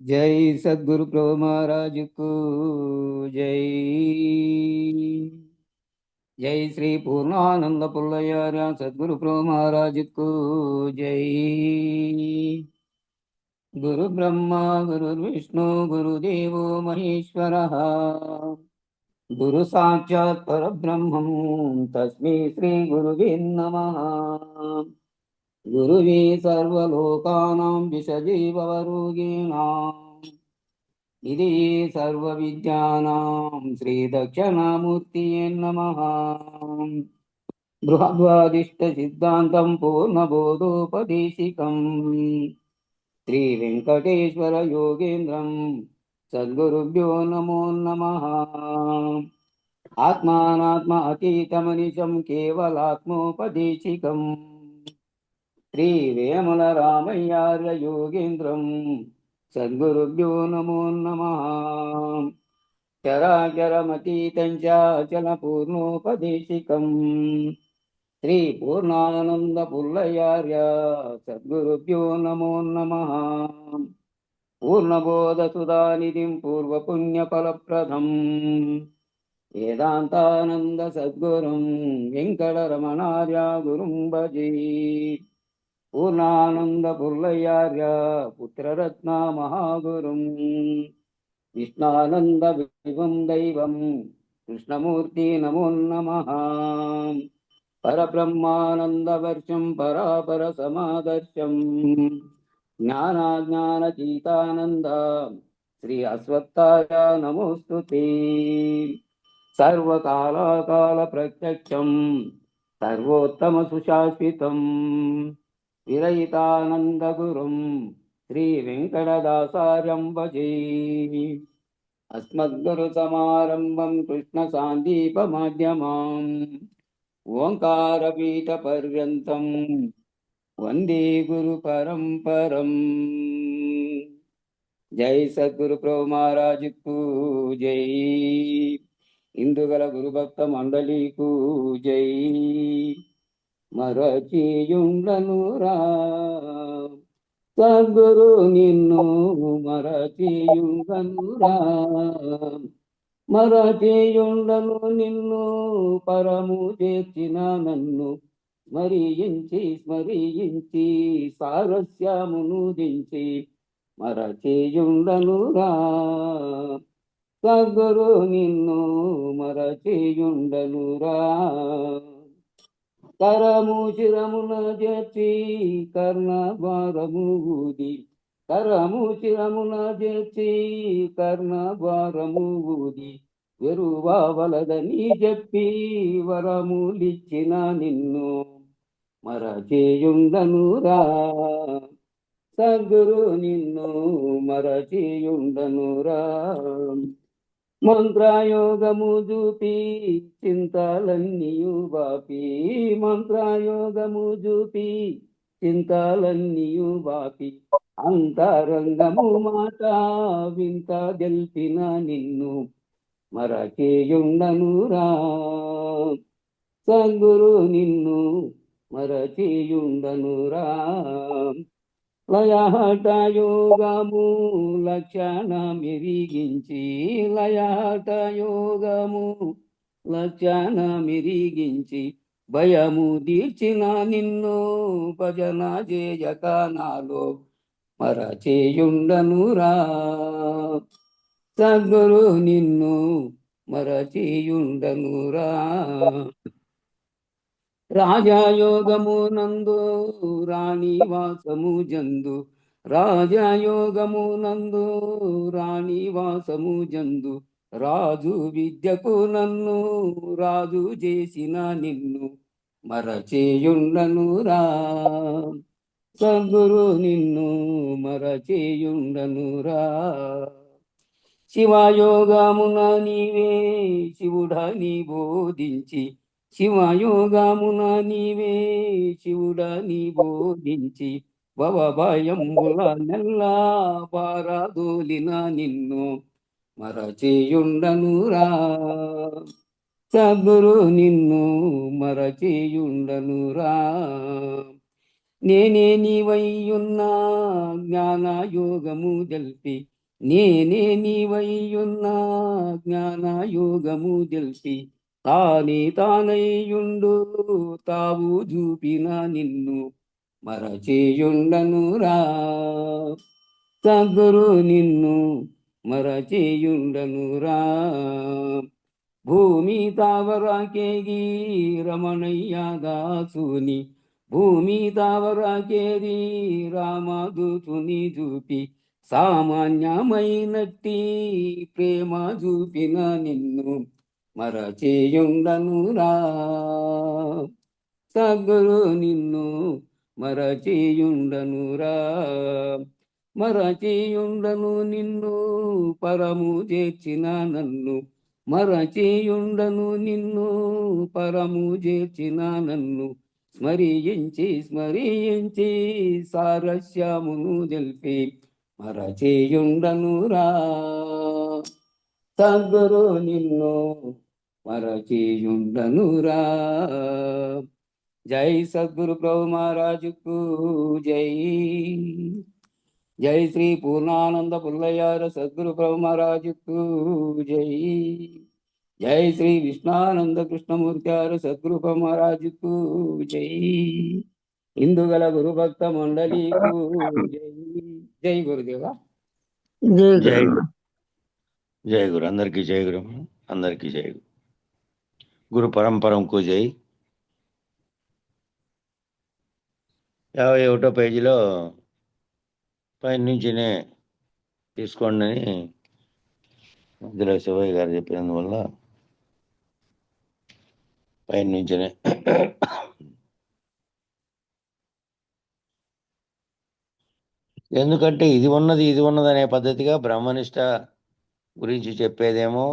జై సద్గురు ప్రభు మహారాజుకు జై. జై శ్రీ పూర్ణానంద పుల్లయ్యార సద్గురు ప్రభు మహారాజుకు జై. గురు బ్రహ్మ గురు విష్ణు గురుదేవో మహేశ్వర, గురు సాక్షాత్ పరబ్రహ్మం తస్మై శ్రీ గురువే నమః. గురువే సర్వలోకానాం విషజీవరోగిణాం, ఇది సర్వ విద్యానాం శ్రీ దక్షిణామూర్తియే నమః. బృహద్వాదిష్ట సిద్ధాంతం పూర్ణబోధోపదేశికం శ్రీ వెంకటేశ్వర యోగేంద్రం సద్గురుభ్యో నమో నమః. ఆత్మానాత్మ అతీతమనిశం కేవలాత్మోపదేశికం శ్రీ వేముల రామయ్యార్య యోగేంద్రం సద్గురుభ్యో నమో నమః. చరాచరమతీతం చ అచల పూర్ణోపదేశికం శ్రీ పూర్ణానంద పుల్లయార్య సద్గురుభ్యో నమో నమః. పూర్ణబోధ సుధానిధిం పూర్వపుణ్యఫలప్రదం వేదాంతానంద సద్గురుం వెంకటరమణార్య గురుం భజే. పూర్ణానంద పుల్లయార్య పుత్రరత్న మహాగురుం విష్ణానంద విభం దైవం కృష్ణమూర్తి నమో నమః. పరబ్రహ్మానంద వర్షం పరాపర సమాదర్శం జ్ఞానాజ్ఞానచీతానంద శ్రీ అశ్వత్థాయ నమోస్తుతే. సర్వకాలాకాల ప్రత్యక్షం సర్వోత్తమ సుశాశ్వితం విరయితానంద గురుం శ్రీ వెంకటదాసార్యం భజే. అస్మద్గురు సమారంభం కృష్ణ సాందీప మాధ్యమాం ఓంకార పీఠ పర్యంతం వందే గురు పరంపరం. జై సద్గురు ప్రభు మహారాజుకు జై. ఇందుగల గురుభక్త మండలికు జై. మరచియుండనురా సద్గురు నిన్ను మరచియుండనురా, మరచియుండను నిన్ను పరము చేర్చిన నన్ను స్మరించి స్మరించి సారస్యమును దించి మరచియుండనురా సద్గురు నిన్ను మరచియుండనురా. కరము చిరమున చేర్చి కర్ణ భారము ఊది, కరము చిరమున చేర్చి కర్ణ భారము ఊది వెరువలదని చెప్పి వరములిచ్చిన నిన్ను మరచియుండనురా సద్గురు నిన్ను మరచియుండనురా. మంత్రయోగము చూపి చింతలన్నీయు బాపి, మంత్రయోగము చూపి చింతలన్నీయు బాపి అంతరంగము మాట వింత గెల్పిన నిన్ను మరచియుండనురా సద్గురు నిన్ను మరచియుండనురా. లయహట యోగము లక్షణ మిరిగించి, లయహట యోగము లక్షణ మిరిగించి భయము తీర్చిన నిన్ను భజన చేయక నాలో మరచియుండనురా సద్గురు నిన్ను మరచియుండనురా. రాజయోగము నందు రాణి వాసము జందు, రాజయోగము నందు రాణి వాసము జందు రాజు విద్యకు నన్ను రాజు చేసిన నిన్ను మరచియుండనురా సద్గురు నిన్ను మరచియుండనురా. శివయోగమున నీవే శివుడని బోధించి, శివయోగమున నీవే శివుడని బోధించి భవభయంబుల నెల్లా పారదోలిన నిన్ను మరచియుండనురా సద్గురు నిన్ను మరచియుండనురా. నేనే నీవయ్యున్నా జ్ఞానయోగము జల్పి, నేనే నీవయ్యున్న జ్ఞానయోగము తెలిసి తానే తానయ్యుండు తావు చూపిన నిన్ను మరచేయుండనురా సద్గురు నిన్ను మరచేయుండనురా భూమి తావరాకేగి రమణయ్య దాసుని భూమి తావరాకేరి రామదూతుని చూపి సామాన్యమైనట్టి ప్రేమ చూపిన నిన్ను మరచేయుండనురా సద్గురు నిన్ను మరచేయుండనురా మరచేయుండను నిన్ను పరము చేర్చిన నన్ను మరచేయుండను నిన్ను పరము చేర్చిన నన్ను స్మరించి స్మరించి సారస్యమును తెలిపి మరచేయుండనురా సద్గురు నిన్ను మరచేయుండనురా జై సద్గురు ప్రభు మహారాజుకు జై జై శ్రీ పూర్ణానంద పుల్లయ్యార సద్గురు ప్రభు మహారాజుకు జై జై శ్రీ విష్ణానంద కృష్ణమూర్తియార సద్గురు ప్రభు మహారాజుకు జై ఇందుగల గురు భక్త మండలికు జై జై గురుదేవా జై జై గురు అందరికీ జై గురు అందరికీ జై గురు గురు పరంపరంకు జై 51వ పేజీలో పైన నుంచినే తీసుకోండి అని మధ్యలో శివయ్య గారు చెప్పినందువల్ల పైన నుంచినే ఎందుకంటే ఇది ఉన్నది అనే పద్ధతిగా బ్రహ్మనిష్ట గురించి చెప్పేదేమో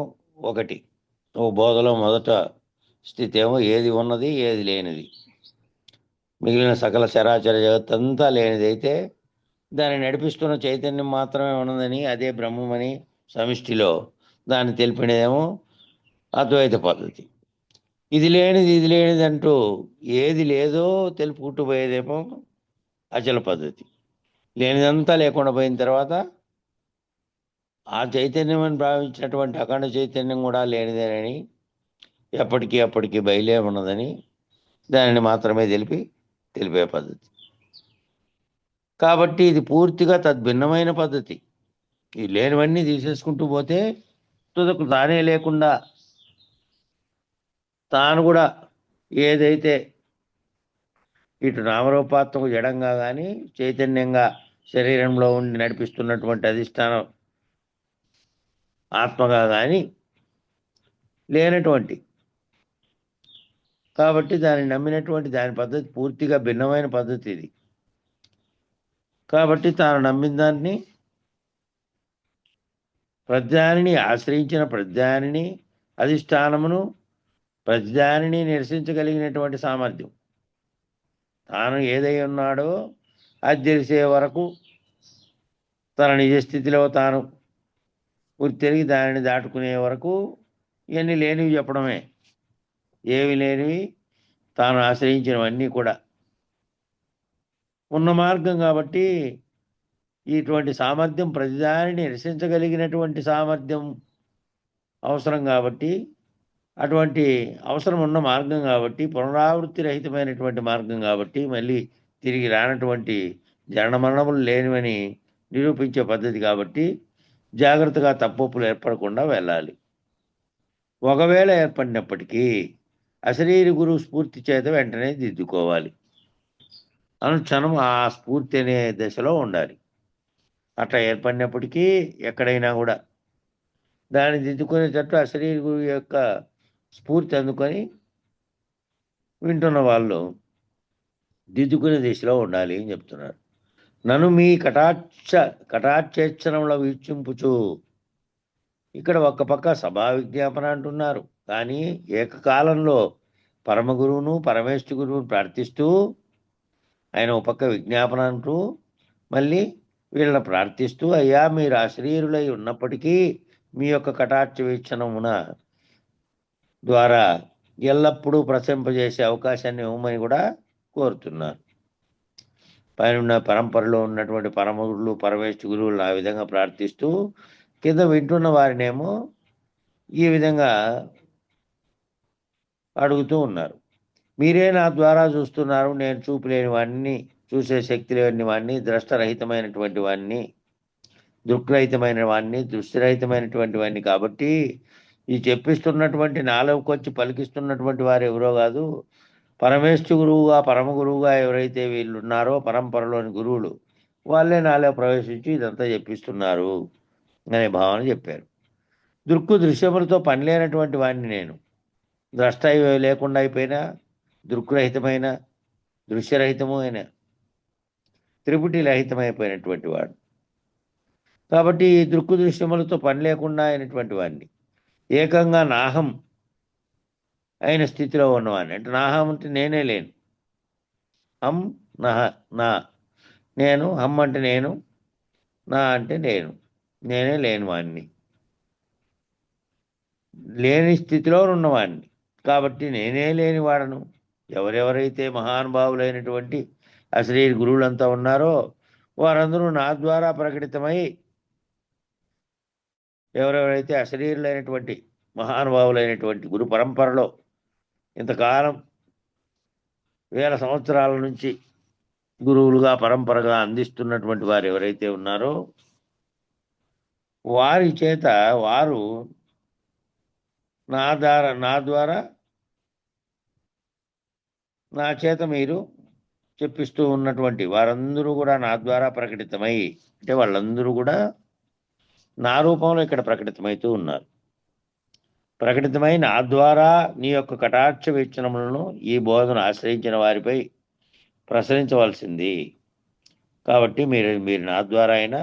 ఒకటి ఓ బోధలో మొదట స్థితి ఏమో ఏది ఉన్నది ఏది లేనిది, మిగిలిన సకల చరాచర జగత్తంతా లేనిది అయితే దాన్ని నడిపిస్తున్న చైతన్యం మాత్రమే ఉన్నదని, అదే బ్రహ్మమని సమిష్టిలో దాన్ని తెలిపినదేమో అద్వైత పద్ధతి. ఇది లేనిది అంటూ ఏది లేదో తెలుపుకుంటూ పోయేదేమో అచల పద్ధతి. లేనిదంతా లేకుండా పోయిన తర్వాత ఆ చైతన్యం అని భావించినటువంటి అఖండ చైతన్యం కూడా లేనిదేనని, ఎప్పటికీ అప్పటికీ బయలే ఉన్నదని దానిని మాత్రమే తెలిపే పద్ధతి. కాబట్టి ఇది పూర్తిగా తద్భిన్నమైన పద్ధతి. ఈ లేనివన్నీ తీసేసుకుంటూ పోతే తుదకు తానే లేకుండా తాను కూడా ఏదైతే ఇటు నామరూపాత్మకు జడంగా కానీ చైతన్యంగా శరీరంలో ఉండి నడిపిస్తున్నటువంటి అధిష్టానం ఆత్మగా కానీ లేనటువంటి, కాబట్టి దాన్ని నమ్మినటువంటి దాని పద్ధతి పూర్తిగా భిన్నమైన పద్ధతి ఇది. కాబట్టి తాను నమ్మిన దాన్ని ప్రజ్ఞానిని ఆశ్రయించిన ప్రజ్ఞానిని అధిష్టానమును ప్రజ్ఞానిని నిరసించగలిగినటువంటి సామర్థ్యం, తాను ఏదై ఉన్నాడో అది తెలిసే వరకు తన నిజస్థితిలో తాను గుర్తిరిగి దానిని దాటుకునే వరకు ఇవన్నీ లేనివి చెప్పడమే. ఏవి లేనివి తాను ఆశ్రయించినవన్నీ కూడా ఉన్న మార్గం. కాబట్టి ఇటువంటి సామర్థ్యం ప్రతిదానిని రసించగలిగినటువంటి సామర్థ్యం అవసరం. కాబట్టి అటువంటి అవసరం ఉన్న మార్గం కాబట్టి, పునరావృత్తి రహితమైనటువంటి మార్గం కాబట్టి, మళ్ళీ తిరిగి రానటువంటి జనన మరణములు లేనివని నిరూపించే పద్ధతి కాబట్టి జాగ్రత్తగా తప్పొప్పులు ఏర్పడకుండా వెళ్ళాలి. ఒకవేళ ఏర్పడినప్పటికీ అశరీరి గురువు స్ఫూర్తి చేత వెంటనే దిద్దుకోవాలి. అనుక్షణం ఆ స్ఫూర్తి అనే దశలో ఉండాలి. అట్లా ఏర్పడినప్పటికీ ఎక్కడైనా కూడా దాన్ని దిద్దుకునేటట్టు అశరీరి గురువు యొక్క స్ఫూర్తి అందుకొని వింటున్న వాళ్ళు దిద్దుకునే దిశలో ఉండాలి అని చెప్తున్నారు. నన్ను మీ కటాక్షేక్షణంలో వీక్షింపుచు, ఇక్కడ ఒక్క పక్క సభా విజ్ఞాపన అంటున్నారు, కానీ ఏకకాలంలో పరమగురువును పరమేశ్వర గురువును ప్రార్థిస్తూ ఆయన ఒక పక్క విజ్ఞాపన అంటూ మళ్ళీ వీళ్ళని ప్రార్థిస్తూ, అయ్యా మీరు అశరీరులై ఉన్నప్పటికీ మీ యొక్క కటాక్ష వీక్షణమున ద్వారా ఎల్లప్పుడూ ప్రశంపజేసే అవకాశాన్ని ఇవ్వమని కూడా కోరుతున్నారు. పైన ఉన్న పరంపరలో ఉన్నటువంటి పరమగురులు పరమేశ్వర గురువులను ఆ విధంగా ప్రార్థిస్తూ కింద వింటున్న వారినేమో ఈ విధంగా అడుగుతూ ఉన్నారు. మీరే నా ద్వారా చూస్తున్నారు, నేను చూపు లేని వాడిని, చూసే శక్తి లేని వాడిని, ద్రష్టరహితమైనటువంటి వాడిని, దృక్రహితమైన వాడిని, దృష్టిరహితమైనటువంటి వాడిని. కాబట్టి ఈ చెప్పిస్తున్నటువంటి నాలోకొచ్చి పలికిస్తున్నటువంటి వారు ఎవరో కాదు, పరమేశ్వర గురువుగా పరమ గురువుగా ఎవరైతే వీళ్ళు ఉన్నారో పరంపరలోని గురువులు, వాళ్ళే నాలో ప్రవేశించి ఇదంతా చెప్పిస్తున్నారు అనే భావన చెప్పారు. దృశ్యములతో పని లేనటువంటి వాడిని నేను, ద్రష్ట లేకుండా అయిపోయినా, దృక్రహితమైన దృశ్యరహితము అయిన త్రిపుటి రహితమైపోయినటువంటి వాడు. కాబట్టి ఈ దృశ్యములతో పని లేకుండా అయినటువంటి వాడిని, ఏకంగా నాహం అయిన స్థితిలో ఉన్నవాడిని. అంటే నాహం అంటే నేనే లేను, హం నహ నా, నేను, హం అంటే నేను, నా అంటే నేను, నేనే లేని వాడిని, లేని స్థితిలో ఉన్నవాడిని. కాబట్టి నేనే లేని వాడను. ఎవరెవరైతే మహానుభావులైనటువంటి అశరీర గురువులంతా ఉన్నారో వారందరూ నా ద్వారా ప్రకటితమై, ఎవరెవరైతే అశరీరులైనటువంటి మహానుభావులైనటువంటి గురు పరంపరలో ఇంతకాలం వేల సంవత్సరాల నుంచి గురువులుగా పరంపరగా అందిస్తున్నటువంటి వారు ఎవరైతే ఉన్నారో వారి చేత వారు నా ద్వారా నా చేత మీరు చెప్పిస్తూ ఉన్నటువంటి వారందరూ కూడా నా ద్వారా ప్రకటితమై, అంటే వాళ్ళందరూ కూడా నా రూపంలో ఇక్కడ ప్రకటితమవుతూ ఉన్నారు. ప్రకటితమై నా ద్వారా నీ యొక్క కటాక్ష వీక్షణములను ఈ బోధను ఆశ్రయించిన వారిపై ప్రసరించవలసింది. కాబట్టి మీరు నా ద్వారా అయినా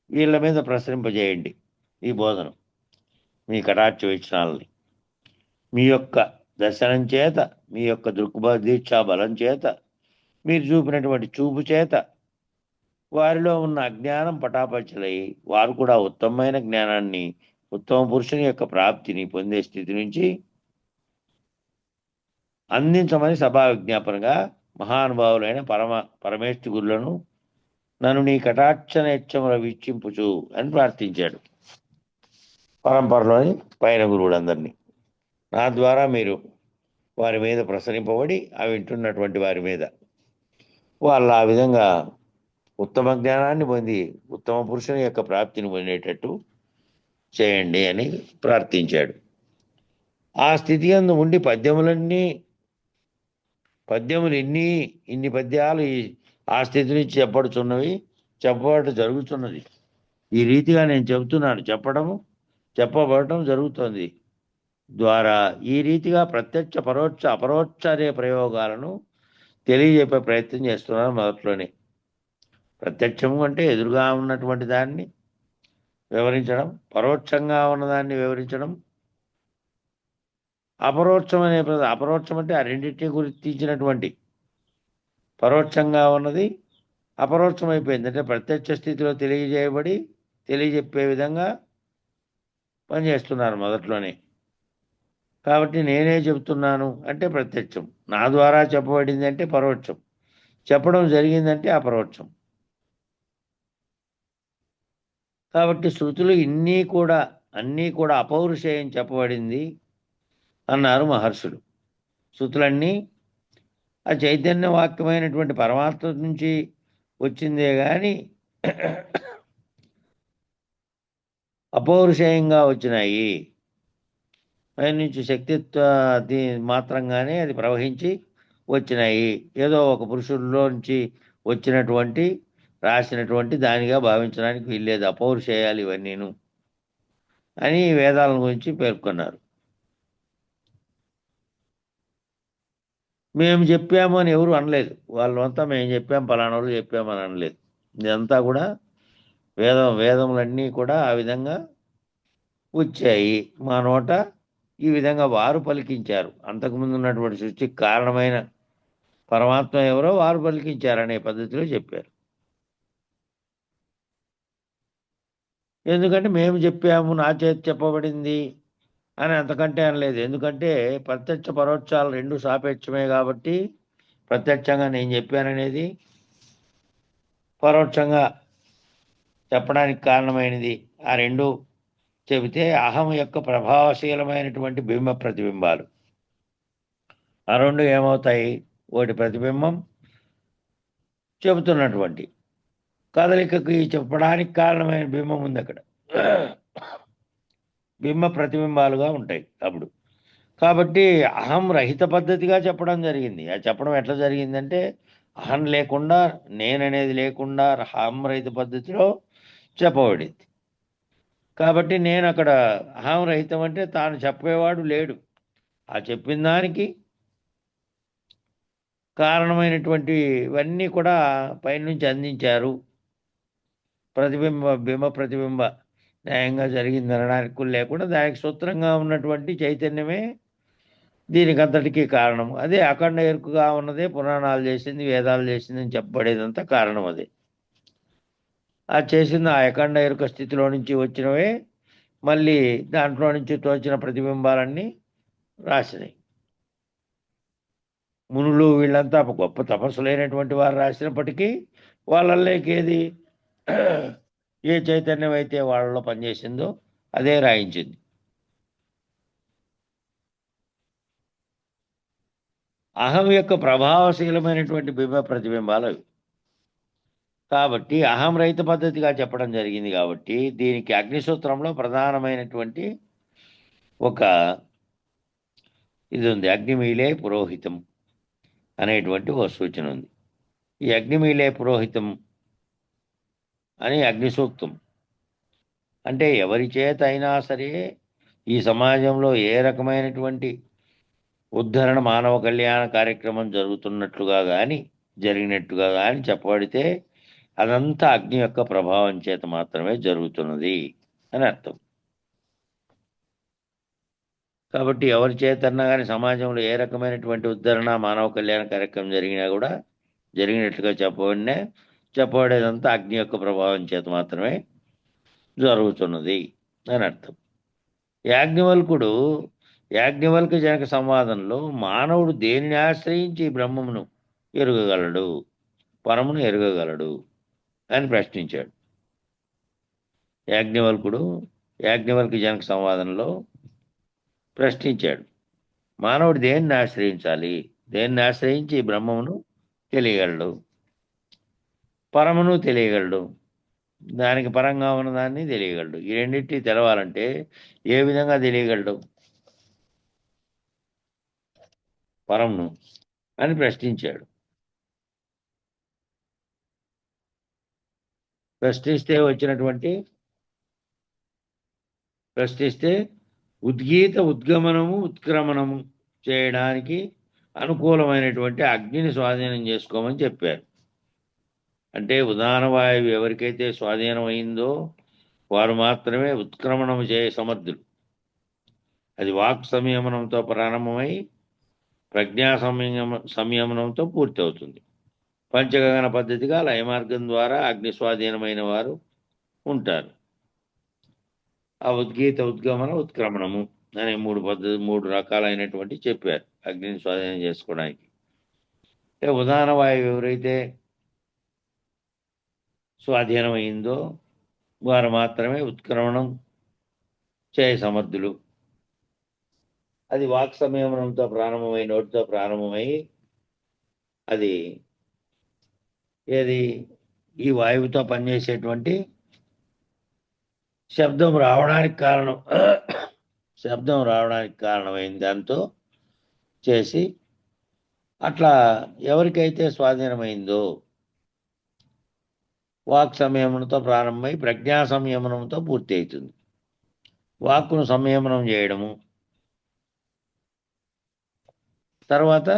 వీళ్ళ మీద ప్రసరింపజేయండి ఈ బోధను, మీ కటాక్ష వీక్షణాలని. మీ యొక్క దర్శనం చేత, మీ యొక్క దీక్షా బలం చేత, మీరు చూపినటువంటి చూపు చేత వారిలో ఉన్న అజ్ఞానం పటాపంచలై వారు కూడా ఉత్తమమైన జ్ఞానాన్ని, ఉత్తమ పురుషుని యొక్క ప్రాప్తిని పొందే స్థితి నుంచి అందించమని సభా విజ్ఞాపనగా మహానుభావులైన పరమేశ్వర గురులను నన్ను నీ కటాక్ష నేత్రముల వీక్షింపుచు అని ప్రార్థించాడు. పరంపరలోని పైన గురువులందరినీ నా ద్వారా మీరు వారి మీద ప్రసరింపబడి ఆ వింటున్నటువంటి వారి మీద వాళ్ళు ఆ విధంగా ఉత్తమ జ్ఞానాన్ని పొంది ఉత్తమ పురుషుని యొక్క ప్రాప్తిని పొందేటట్టు చేయండి అని ప్రార్థించాడు. ఆ స్థితి అందు ఉండి పద్యములు ఇన్ని పద్యాలు ఆ స్థితి నుంచి చెప్పబడటం జరుగుతున్నది. ఈ రీతిగా నేను చెబుతున్నాను, చెప్పబడటం జరుగుతుంది ద్వారా ఈ రీతిగా ప్రత్యక్ష పరోక్ష అపరోక్ష అనే ప్రయోగాలను తెలియజెప్పే ప్రయత్నం చేస్తున్నాను. మొదట్లోనే ప్రత్యక్షము అంటే ఎదురుగా ఉన్నటువంటి దాన్ని వివరించడం, పరోక్షంగా ఉన్నదాన్ని వివరించడం, అపరోక్షం అంటే ఆ రెండింటిని గుర్తించినటువంటి, పరోక్షంగా ఉన్నది అపరోక్షమైపోయింది అంటే ప్రత్యక్ష స్థితిలో తెలియజెప్పే విధంగా పనిచేస్తున్నారు మొదట్లోనే. కాబట్టి నేనే చెబుతున్నాను అంటే ప్రత్యక్షం, నా ద్వారా చెప్పబడింది అంటే పరోక్షం, చెప్పడం జరిగిందంటే అపరోక్షం. కాబట్టి శృతులు అన్నీ కూడా అపౌరుషేయం చెప్పబడింది అన్నారు మహర్షులు. శృతులన్నీ ఆ చైతన్య వాక్యమైనటువంటి పరమాత్మ నుంచి వచ్చిందే కానీ అపౌరుషేయంగా వచ్చినాయి. ఆయన నుంచి శక్తిత్వ మాత్రంగానే అది ప్రవహించి వచ్చినాయి. ఏదో ఒక పురుషుల్లో నుంచి వచ్చినటువంటి రాసినటువంటి దానిగా భావించడానికి వీల్లేదు, అపౌరుషేయాలు ఇవన్నీను అని వేదాల గురించి పేర్కొన్నారు. మేము చెప్పాము అని ఎవరు అనలేదు. వాళ్ళంతా మేము చెప్పాం, పలానా వాళ్ళు చెప్పామని అనలేదు. ఇదంతా కూడా వేదములన్నీ కూడా ఆ విధంగా వచ్చాయి మా నోట, ఈ విధంగా వారు పలికించారు. అంతకుముందు ఉన్నటువంటి సృష్టికి కారణమైన పరమాత్మ ఎవరో వారు పలికించారనే పద్ధతిలో చెప్పారు. ఎందుకంటే మేము చెప్పాము, నా చేతి చెప్పబడింది అని అంతకంటే అనలేదు. ఎందుకంటే ప్రత్యక్ష పరోక్షాలు రెండు సాపేక్షమే కాబట్టి ప్రత్యక్షంగా నేను చెప్పాననేది, పరోక్షంగా చెప్పడానికి కారణమైనది. ఆ రెండు చెబితే అహం యొక్క ప్రభావశీలమైనటువంటి బింబ ప్రతిబింబాలు. ఆ రెండు ఏమవుతాయి? ఒకటి ప్రతిబింబం, చెబుతున్నటువంటి కదలికకి చెప్పడానికి కారణమైన బింబం ఉంది అక్కడ. బింబ ప్రతిబింబాలుగా ఉంటాయి అప్పుడు. కాబట్టి అహం రహిత పద్ధతిగా చెప్పడం జరిగింది. ఆ చెప్పడం ఎట్లా జరిగిందంటే, అహం లేకుండా, నేననేది లేకుండా అహం రహిత పద్ధతిలో చెప్పబడింది. కాబట్టి నేను అక్కడ అహం రహితం అంటే తాను చెప్పేవాడు లేడు. ఆ చెప్పిన దానికి కారణమైనటువంటివన్నీ కూడా పైనుంచి అందించారు. బింబ ప్రతిబింబ న్యాయంగా జరిగిందనడానికి లేకుండా దానికి సూత్రంగా ఉన్నటువంటి చైతన్యమే దీనికంతటికీ కారణం. అదే అఖండ ఎరుకగా ఉన్నదే పురాణాలు చేసింది, వేదాలు చేసింది అని చెప్పబడేదంతా కారణం అదే. అది చేసింది ఆ అఖండ ఎరుక స్థితిలో నుంచి వచ్చినవే మళ్ళీ దాంట్లో నుంచి తోచిన ప్రతిబింబాలన్నీ రాసినాయి. మునులు వీళ్ళంతా గొప్ప తపస్సులైనటువంటి వారు రాసినప్పటికీ వాళ్ళల్లోకేది ఏ చైతన్యం అయితే వాళ్ళలో పనిచేసిందో అదే రాయించింది. అహం యొక్క ప్రభావశీలమైనటువంటి బింబ ప్రతిబింబాలు అవి. కాబట్టి అహం రహిత పద్ధతిగా చెప్పడం జరిగింది కాబట్టి దీనికి అగ్నిసూత్రంలో ప్రధానమైనటువంటి ఒక ఇది ఉంది. అగ్నిమీలే పురోహితం అనేటువంటి ఒక సూచన ఉంది. ఈ అగ్నిమీలే పురోహితం అని అగ్నిసూక్తం అంటే ఎవరి చేత అయినా సరే ఈ సమాజంలో ఏ రకమైనటువంటి ఉద్ధరణ మానవ కళ్యాణ కార్యక్రమం జరుగుతున్నట్లుగా కానీ జరిగినట్టుగా కానీ చెప్పబడితే అదంతా అగ్ని యొక్క ప్రభావం చేత మాత్రమే జరుగుతున్నది అని అర్థం. కాబట్టి ఎవరి చేతన్నా కానీ సమాజంలో ఏ రకమైనటువంటి ఉద్ధరణ మానవ కళ్యాణ కార్యక్రమం జరిగినా కూడా జరిగినట్లుగా చెప్పబడేదంతా అగ్ని యొక్క ప్రభావం చేత మాత్రమే జరుగుతున్నది అని అర్థం. యాజ్ఞవల్క జనక సంవాదంలో మానవుడు దేనిని ఆశ్రయించి బ్రహ్మమును ఎరుగగలడు, పరమును ఎరుగగలడు అని ప్రశ్నించాడు. యాజ్ఞవల్క జనక సంవాదంలో ప్రశ్నించాడు. మానవుడు దేన్ని ఆశ్రయించాలి, దేన్ని ఆశ్రయించి బ్రహ్మమును తెలియగలడు, పరమును తెలియగలడు, దానికి పరంగా ఉన్నదాన్ని తెలియగలడు. ఈ రెండింటినీ తెలవాలంటే ఏ విధంగా తెలియగలడు పరమును అని ప్రశ్నించాడు. ప్రశ్నిస్తే ఉద్గమనము ఉత్క్రమణము చేయడానికి అనుకూలమైనటువంటి అగ్నిని స్వాధీనం చేసుకోమని చెప్పారు. అంటే ఉదాహరణ వాయువు ఎవరికైతే స్వాధీనమైందో వారు మాత్రమే ఉత్క్రమణము చేయ సమర్థులు. అది వాక్ సంయమనంతో ప్రారంభమై ప్రజ్ఞా సంయమనంతో పూర్తవుతుంది. పంచగగన పద్ధతిగా లయమార్గం ద్వారా అగ్ని స్వాధీనమైన వారు ఉంటారు. ఆ ఉద్గమన ఉత్క్రమణము అనే మూడు రకాలైనటువంటి చెప్పారు అగ్నిని స్వాధీనం చేసుకోవడానికి. ఉదాహరణ వాయువు ఎవరైతే స్వాధీనమైందో వారు మాత్రమే ఉత్క్రమణం చేయ సమర్థులు. అది వాక్ సంయమనంతో ప్రారంభమై నోటితో ప్రారంభమై అది ఈ వాయువుతో పనిచేసేటువంటి శబ్దం రావడానికి కారణమైంది దాంతో చేసి అట్లా ఎవరికైతే స్వాధీనమైందో వాక్ సంయమనంతో ప్రారంభమై ప్రజ్ఞా సంయమనంతో పూర్తి అవుతుంది. వాక్కును సంయమనం చేయడము, తర్వాత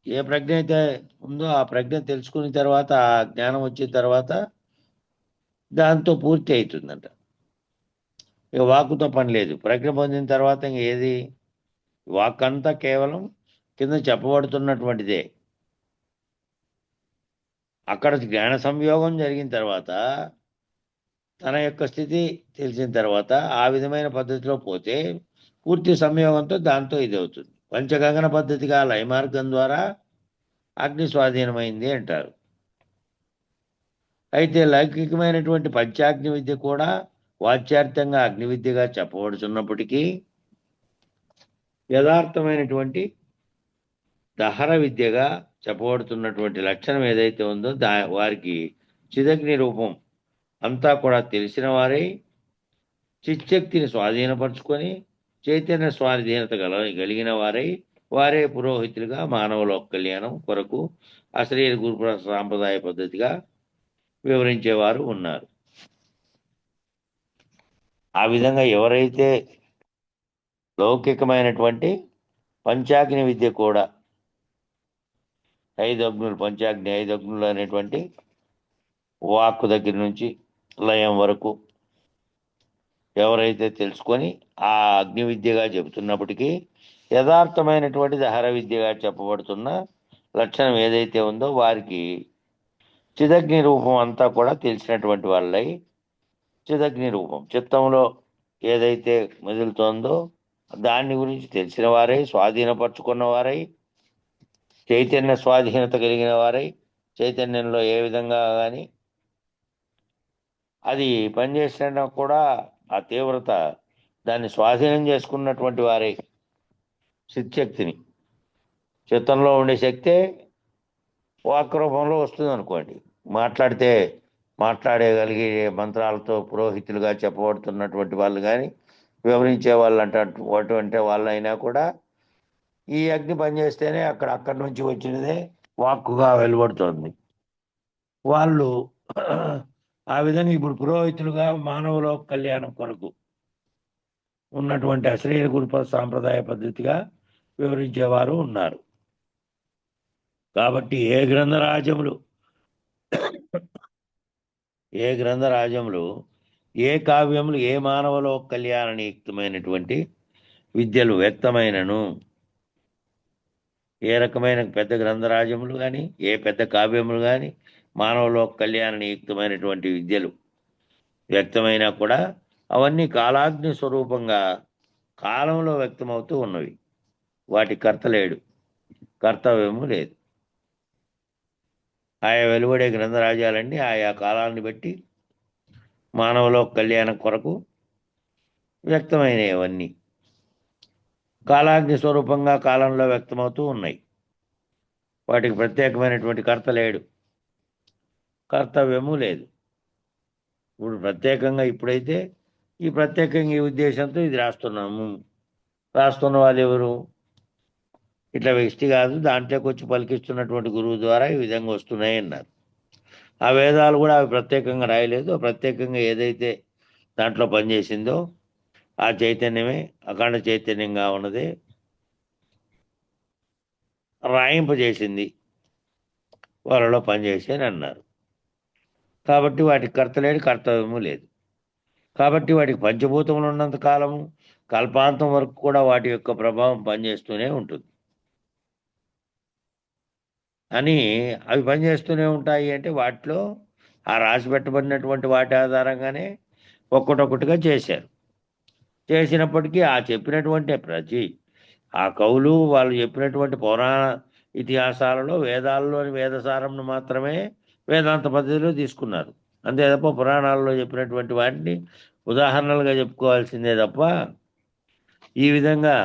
ఏ ప్రజ్ఞ అయితే ఉందో ఆ ప్రజ్ఞ తెలుసుకున్న తర్వాత ఆ జ్ఞానం వచ్చిన తర్వాత దాంతో పూర్తి అవుతుందంట. ఇక వాక్కుతో పని లేదు. ప్రజ్ఞ పొందిన తర్వాత ఇంక ఏది వాక్ అంతా కేవలం కింద చెప్పబడుతున్నటువంటిదే. అక్కడ జ్ఞాన సంయోగం జరిగిన తర్వాత తన యొక్క స్థితి తెలిసిన తర్వాత ఆ విధమైన పద్ధతిలో పోతే పూర్తి సంయోగంతో దాంతో ఇది అవుతుంది. పంచగగన పద్ధతిగా లయమార్గం ద్వారా అగ్ని స్వాధీనమైంది అంటారు. అయితే లౌకికమైనటువంటి పంచాగ్ని విద్య కూడా వాచ్యార్థంగా అగ్ని విద్యగా చెప్పబడుతున్నప్పటికీ యథార్థమైనటువంటి దహర విద్యగా చెప్పబడుతున్నటువంటి లక్షణం ఏదైతే ఉందో వారికి చిదగ్ని రూపం అంతా కూడా తెలిసిన వారై చిచ్చక్తిని స్వాధీనపరుచుకొని చైతన్య స్వాధీనత కలిగిన వారే పురోహితులుగా మానవలోక కళ్యాణం కొరకు అశ్లీల గురు సాంప్రదాయ పద్ధతిగా వివరించేవారు ఉన్నారు. ఆ విధంగా ఎవరైతే లౌకికమైనటువంటి పంచాగ్ని విద్య కూడా 5 అగ్నులు, పంచాగ్ని 5 అగ్నులు అనేటువంటి వాక్కు దగ్గర నుంచి లయం వరకు ఎవరైతే తెలుసుకొని ఆ అగ్ని విద్యగా చెబుతున్నప్పటికీ యథార్థమైనటువంటి దహర విద్యగా చెప్పబడుతున్న లక్షణం ఏదైతే ఉందో వారికి చిదగ్ని రూపం అంతా కూడా తెలిసినటువంటి వాళ్ళై చిదగ్ని రూపం చిత్తంలో ఏదైతే మెదులుతోందో దాన్ని గురించి తెలిసిన వారై స్వాధీనపరచుకున్న వారై చైతన్య స్వాధీనత కలిగిన వారై చైతన్యంలో ఏ విధంగా కానీ అది పనిచేసినా కూడా ఆ తీవ్రత దాన్ని స్వాధీనం చేసుకున్నటువంటి వారే చిత్తశక్తిని చిత్తంలో ఉండే శక్తే వాక్ రూపంలో వస్తుంది అనుకోండి. మాట్లాడగలిగే మంత్రాలతో పురోహితులుగా చెప్పబడుతున్నటువంటి వాళ్ళు కానీ వివరించే వాళ్ళు అటువంటి వాళ్ళైనా కూడా ఈ అగ్ని పనిచేస్తేనే అక్కడి నుంచి వచ్చినదే వాక్కుగా వెలువడుతోంది. వాళ్ళు ఆ విధంగా ఇప్పుడు పురోహితులుగా మానవుల కళ్యాణం కొరకు ఉన్నటువంటి అశ్లీల గురు సాంప్రదాయ పద్ధతిగా వివరించేవారు ఉన్నారు. కాబట్టి ఏ గ్రంథరాజములు ఏ కావ్యములు ఏ మానవలో కళ్యాణయుక్తమైనటువంటి విద్యలు వ్యక్తమైనను ఏ రకమైన పెద్ద గ్రంథరాజములు కానీ ఏ పెద్ద కావ్యములు కానీ మానవలో కళ్యాణయుక్తమైనటువంటి విద్యలు వ్యక్తమైనా కూడా అవన్నీ కాలాగ్ని స్వరూపంగా కాలంలో వ్యక్తమవుతూ ఉన్నవి. వాటి కర్త లేడు, కర్తవ్యము లేదు. ఆయా వెలువడే గ్రంథరాజాలన్నీ ఆయా కాలాన్ని బట్టి మానవులో కళ్యాణం కొరకు వ్యక్తమైనవన్నీ కాలాగ్ని స్వరూపంగా కాలంలో వ్యక్తమవుతూ ఉన్నాయి. వాటికి ప్రత్యేకమైనటువంటి కర్త లేడు, కర్తవ్యము లేదు. ఇప్పుడు ప్రత్యేకంగా ఇప్పుడైతే ప్రత్యేకంగా ఈ ఉద్దేశంతో ఇది రాస్తున్న వాళ్ళు ఎవరు? ఇట్లా వ్యక్తి కాదు, దాంట్లోకి వచ్చి పలికిస్తున్నటువంటి గురువు ద్వారా ఈ విధంగా వస్తున్నాయి అన్నారు. ఆ వేదాలు కూడా అవి ప్రత్యేకంగా రాయలేదు. ప్రత్యేకంగా ఏదైతే దాంట్లో పనిచేసిందో ఆ చైతన్యమే అఖండ చైతన్యంగా ఉన్నదే రాయింపజేసింది, వాళ్ళలో పనిచేసి అని అన్నారు. కాబట్టి వాటికి కర్త లేడు, కర్తవ్యము లేదు. కాబట్టి వాటికి పంచభూతములు ఉన్నంత కాలము కల్పాంతం వరకు కూడా వాటి యొక్క ప్రభావం పనిచేస్తూనే ఉంటుంది అని. అవి పనిచేస్తూనే ఉంటాయి అంటే వాటిలో ఆ రాసి పెట్టబడినటువంటి వాటి ఆధారంగానే ఒక్కటొక్కటిగా చేసినప్పటికీ ఆ చెప్పినటువంటి ఆ కవులు వాళ్ళు చెప్పినటువంటి పురాణ ఇతిహాసాలలో వేదాల్లోని వేదసారంను మాత్రమే వేదాంత పద్ధతిలో తీసుకున్నారు. అంతే తప్ప పురాణాల్లో చెప్పినటువంటి వాటిని ఉదాహరణలుగా చెప్పుకోవాల్సిందే తప్ప ఈ విధంగా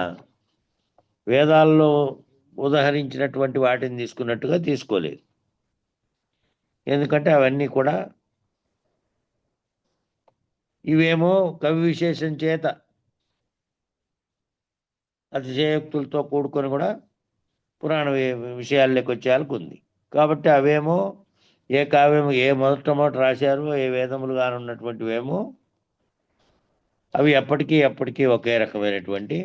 వేదాల్లో ఉదహరించినటువంటి వాటిని తీసుకున్నట్టుగా తీసుకోలేదు. ఎందుకంటే అవన్నీ కూడా ఇవేమో కవి విశేషం చేత అతిశయోక్తులతో కూడుకొని కూడా పురాణ విషయాల్లోకి వచ్చేయాలకు ఉంది. కాబట్టి అవేమో ఏ కావ్యము ఏ మొదట రాశారో ఏ వేదములు కానున్నటువంటివేమో అవి ఎప్పటికీ ఒకే రకమైనటువంటి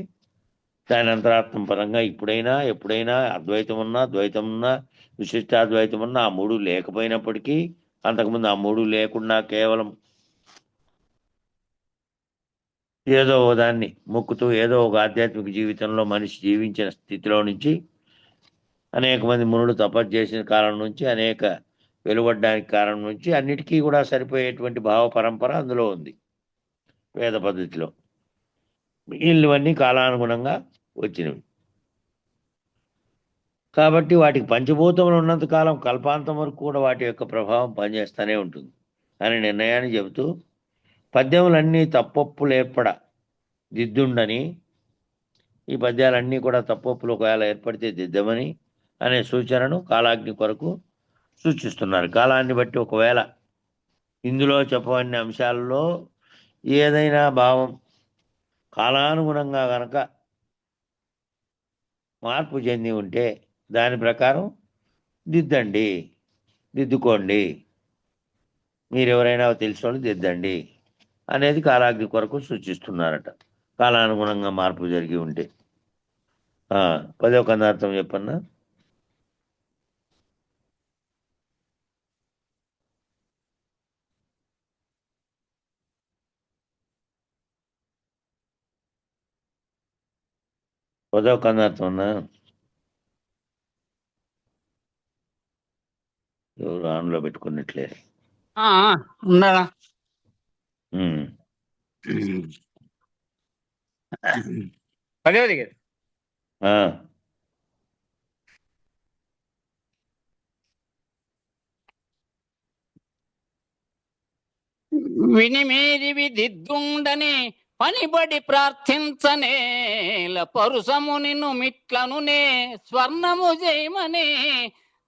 దాని అంతరాత్మ పరంగా ఎప్పుడైనా అద్వైతం ఉన్నా ద్వైతం ఉన్నా విశిష్టాద్వైతం ఉన్నా ఆ మూడు లేకపోయినప్పటికీ అంతకుముందు ఆ మూడు లేకుండా కేవలం ఏదో దాన్ని మొక్కుతూ ఏదో ఒక ఆధ్యాత్మిక జీవితంలో మనిషి జీవించిన స్థితిలో నుంచి అనేక మంది మునులు తపస్సు చేసిన కాలం నుంచి అనేక వెలువడ్డానికి కారణం నుంచి అన్నిటికీ కూడా సరిపోయేటువంటి భావ పరంపర అందులో ఉంది వేద పద్ధతిలో. ఇవన్నీ కాలానుగుణంగా వచ్చినవి. కాబట్టి వాటికి పంచభూతములు ఉన్నంతకాలం కల్పాంతం వరకు కూడా వాటి యొక్క ప్రభావం పనిచేస్తూనే ఉంటుంది అని నిర్ణయాన్ని చెబుతూ పద్యములన్నీ తప్పొప్పులేర్పడ దిద్దుండని, ఈ పద్యాలన్నీ కూడా తప్పొప్పులు ఒకవేళ ఏర్పడితే దిద్దమని అనే సూచనను కాలాగ్ని కొరకు సూచిస్తున్నారు. కాలాన్ని బట్టి ఒకవేళ ఇందులో చెప్పబడిన అంశాలలో ఏదైనా భావం కాలానుగుణంగా గనక మార్పు చెంది ఉంటే దాని ప్రకారం దిద్దండి, దిద్దుకోండి, మీరెవరైనా తెలిసిన వాళ్ళు దిద్దండి అనేది కాలాగ్ని కొరకు సూచిస్తున్నారట. కాలానుగుణంగా మార్పు జరిగి ఉంటే 10వ కందార్థం చెప్పన్నా. పదవ కందార్థం అన్నా ఎవరు ఆన్లో పెట్టుకున్నట్లే. ఉన్నారా? ఉమ్. పదేవది గారు ఆ, వినిమేది దిద్దుండని పనిబడి ప్రార్థించనేల పరుసము నిన్ను మిట్లనునే స్వర్ణము జయమని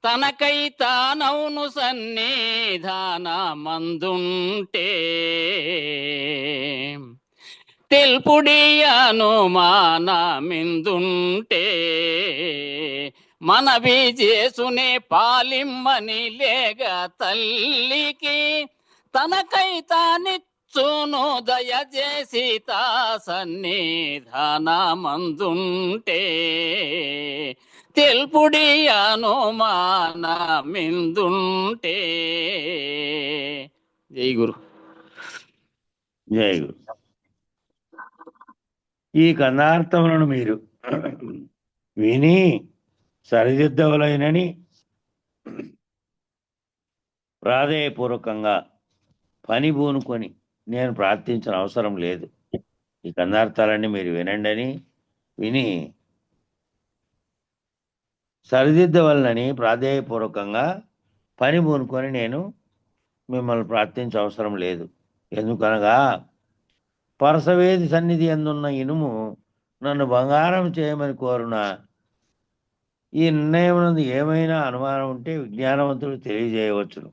తనకై తానవును సన్నిధాన మందుంటే తెల్పుడియాను మానమిందుంటే మనవి చేసునే పాలిమ్మని లేగ తల్లికి తనకై తానిచ్చును దయచేసి తా సన్నిధానమందుంటే తెల్పుడియాను మానమిందుంటే. జై గురు. జై గురు. ఈ కందార్థములను మీరు విని సరిదిద్దవలైనని ప్రాధేయపూర్వకంగా పని పూనుకొని నేను ప్రార్థించిన అవసరం లేదు. ఈ కందార్థాలన్నీ మీరు వినండి అని విని సరిదిద్దవలనని ప్రాధేయపూర్వకంగా పని పూనుకొని నేను మిమ్మల్ని ప్రార్థించే అవసరం లేదు. ఎందుకనగా పరసవేది సన్నిధి అందున్న ఇనుము నన్ను బంగారం చేయమని కోరున ఈ నిర్ణయం నందు ఏమైనా అనుమానం ఉంటే విజ్ఞానవంతుడు తెలియజేయవచ్చును.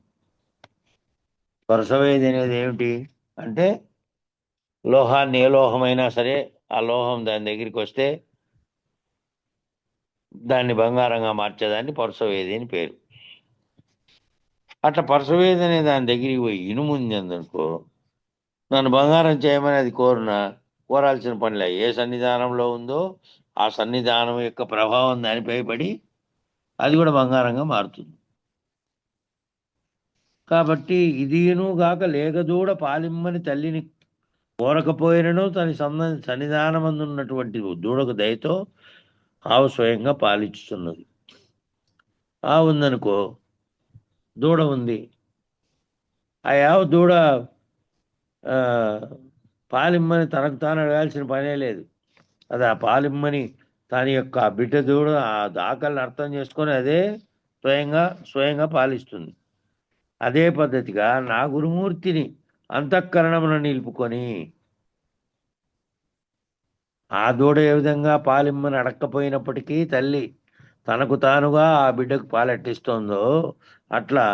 పరసవేది అనేది ఏమిటి అంటే లోహాన్ని ఏ లోహమైనా సరే ఆ లోహం దాని దగ్గరికి వస్తే దాన్ని బంగారంగా మార్చేదాన్ని పరసవేది అని పేరు. అట్లా పరసవేది అనే దాని దగ్గరికి పోయి ఇనుము ఉంది అందనుకో, నన్ను బంగారం చేయమని అది కోరాల్సిన పనిలే. ఏ సన్నిధానంలో ఉందో ఆ సన్నిధానం యొక్క ప్రభావం దానిపై పడి అది కూడా బంగారంగా మారుతుంది. కాబట్టి ఇదిను గాక లేగదూడ పాలిమ్మని తల్లిని కోరకపోయినను తన సన్నిధానమందున్నటువంటి దూడకు దయతో ఆవు స్వయంగా పాలించుతున్నది. ఆవు ఉందనుకో, దూడ ఉంది, ఆ ఆవు దూడ పాలిమ్మని తనకు తాను అడగాల్సిన పనే లేదు. అది ఆ పాలిమ్మని తన యొక్క బిడ్డ దూడ ఆ ఆకలిని అర్థం చేసుకొని అదే స్వయంగా పాలిస్తుంది. అదే పద్ధతిగా నా గురుమూర్తిని అంతఃకరణమున నిలుపుకొని ఆ దూడ ఏ విధంగా పాలిమ్మని అడక్కపోయినప్పటికీ తల్లి తనకు తానుగా ఆ బిడ్డకు పాలెట్టిస్తోందో అట్లా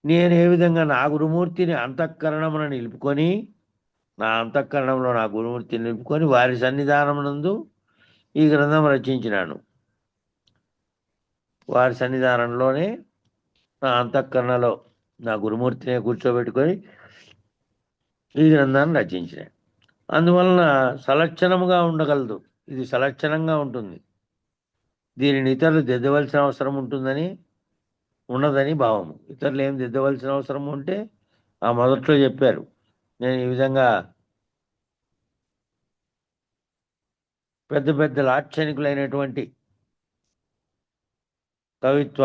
నేను ఏ విధంగా నా గురుమూర్తిని అంతఃకరణమున నిలుపుకొని నా అంతఃకరణంలో నా గురుమూర్తిని నిలుపుకొని వారి సన్నిధానమునందు ఈ గ్రంథం రచించినాను. వారి సన్నిధానంలోనే నా అంతఃకరణలో నా గురుమూర్తిని కూర్చోబెట్టుకొని ఈ గ్రంథాన్ని రచించిన. అందువలన సలక్షణముగా ఉండగలదు. ఇది సలక్షణంగా ఉంటుంది. దీనిని ఇతరులు దిద్దవలసిన అవసరం ఉన్నదని భావము. ఇతరులు ఏం దిద్దవలసిన అవసరం ఉంటే ఆ మొదట్లో చెప్పారు. నేను ఈ విధంగా పెద్ద పెద్ద లాక్షణికులైనటువంటి కవిత్వ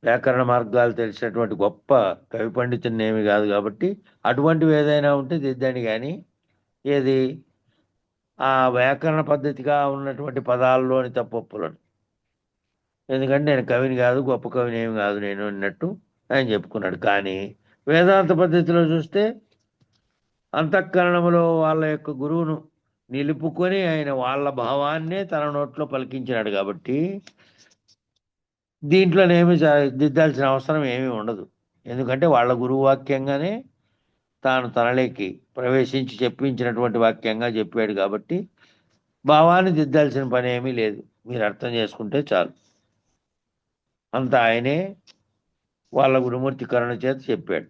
వ్యాకరణ మార్గాలు తెలిసినటువంటి గొప్ప కవి పండితుని ఏమి కాదు. కాబట్టి అటువంటివి ఏదైనా ఉంటే దిద్దండి. కానీ ఏది ఆ వ్యాకరణ పద్ధతిగా ఉన్నటువంటి పదాల్లోని తప్పొప్పులను. ఎందుకంటే నేను కవిని కాదు, గొప్ప కవిని ఏమి కాదు నేను అన్నట్టు ఆయన చెప్పుకున్నాడు. కానీ వేదాంత పద్ధతిలో చూస్తే అంతఃకరణములో వాళ్ళ యొక్క గురువును నిలుపుకొని ఆయన వాళ్ళ భావాన్నే తన నోట్లో పలికించినాడు కాబట్టి దీంట్లోనేమి దిద్దాల్సిన అవసరం ఏమీ ఉండదు. ఎందుకంటే వాళ్ళ గురువు వాక్యంగానే తాను తనలోకి ప్రవేశించి చెప్పించినటువంటి వాక్యంగా చెప్పాడు కాబట్టి భావాన్ని దిద్దాల్సిన పని ఏమీ లేదు. మీరు అర్థం చేసుకుంటే చాలు. అంతా ఆయనే వాళ్ళ గురుమూర్తి కరుణ చేత చెప్పాడు.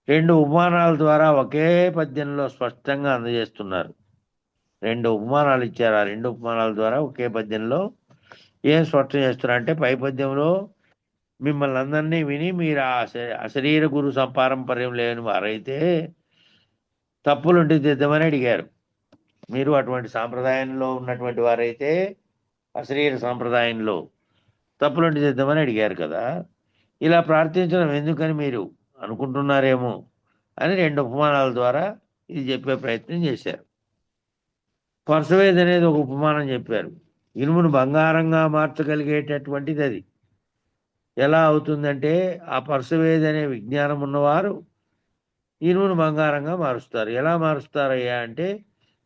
2 ఉపమానాల ద్వారా ఒకే పద్యంలో స్పష్టంగా అందజేస్తున్నారు. 2 ఉపమానాలు ఇచ్చారు. ఆ 2 ఉపమానాల ద్వారా ఒకే పద్యంలో ఏం స్పష్టం చేస్తున్నారంటే, పై పద్యంలో మిమ్మల్ని అందరినీ విని మీరు అశరీర గురు సంపారంపర్యం లేని వారైతే తప్పులుంటే దిద్దమని అడిగారు. మీరు అటువంటి సాంప్రదాయంలో ఉన్నటువంటి వారైతే అశరీర సాంప్రదాయంలో తప్పులుంటే దిద్దమని అడిగారు కదా. ఇలా ప్రార్థించడం ఎందుకని మీరు అనుకుంటున్నారేమో అని 2 ఉపమానాల ద్వారా ఇది చెప్పే ప్రయత్నం చేశారు. పర్సువేద్ అనేది ఒక ఉపమానం చెప్పారు. ఇనుమును బంగారంగా మార్చగలిగేటటువంటిది అది. ఎలా అవుతుందంటే ఆ పర్సువేద్ అనే విజ్ఞానం ఉన్నవారు ఇనుమును బంగారంగా మారుస్తారు. ఎలా మారుస్తారయ్యా అంటే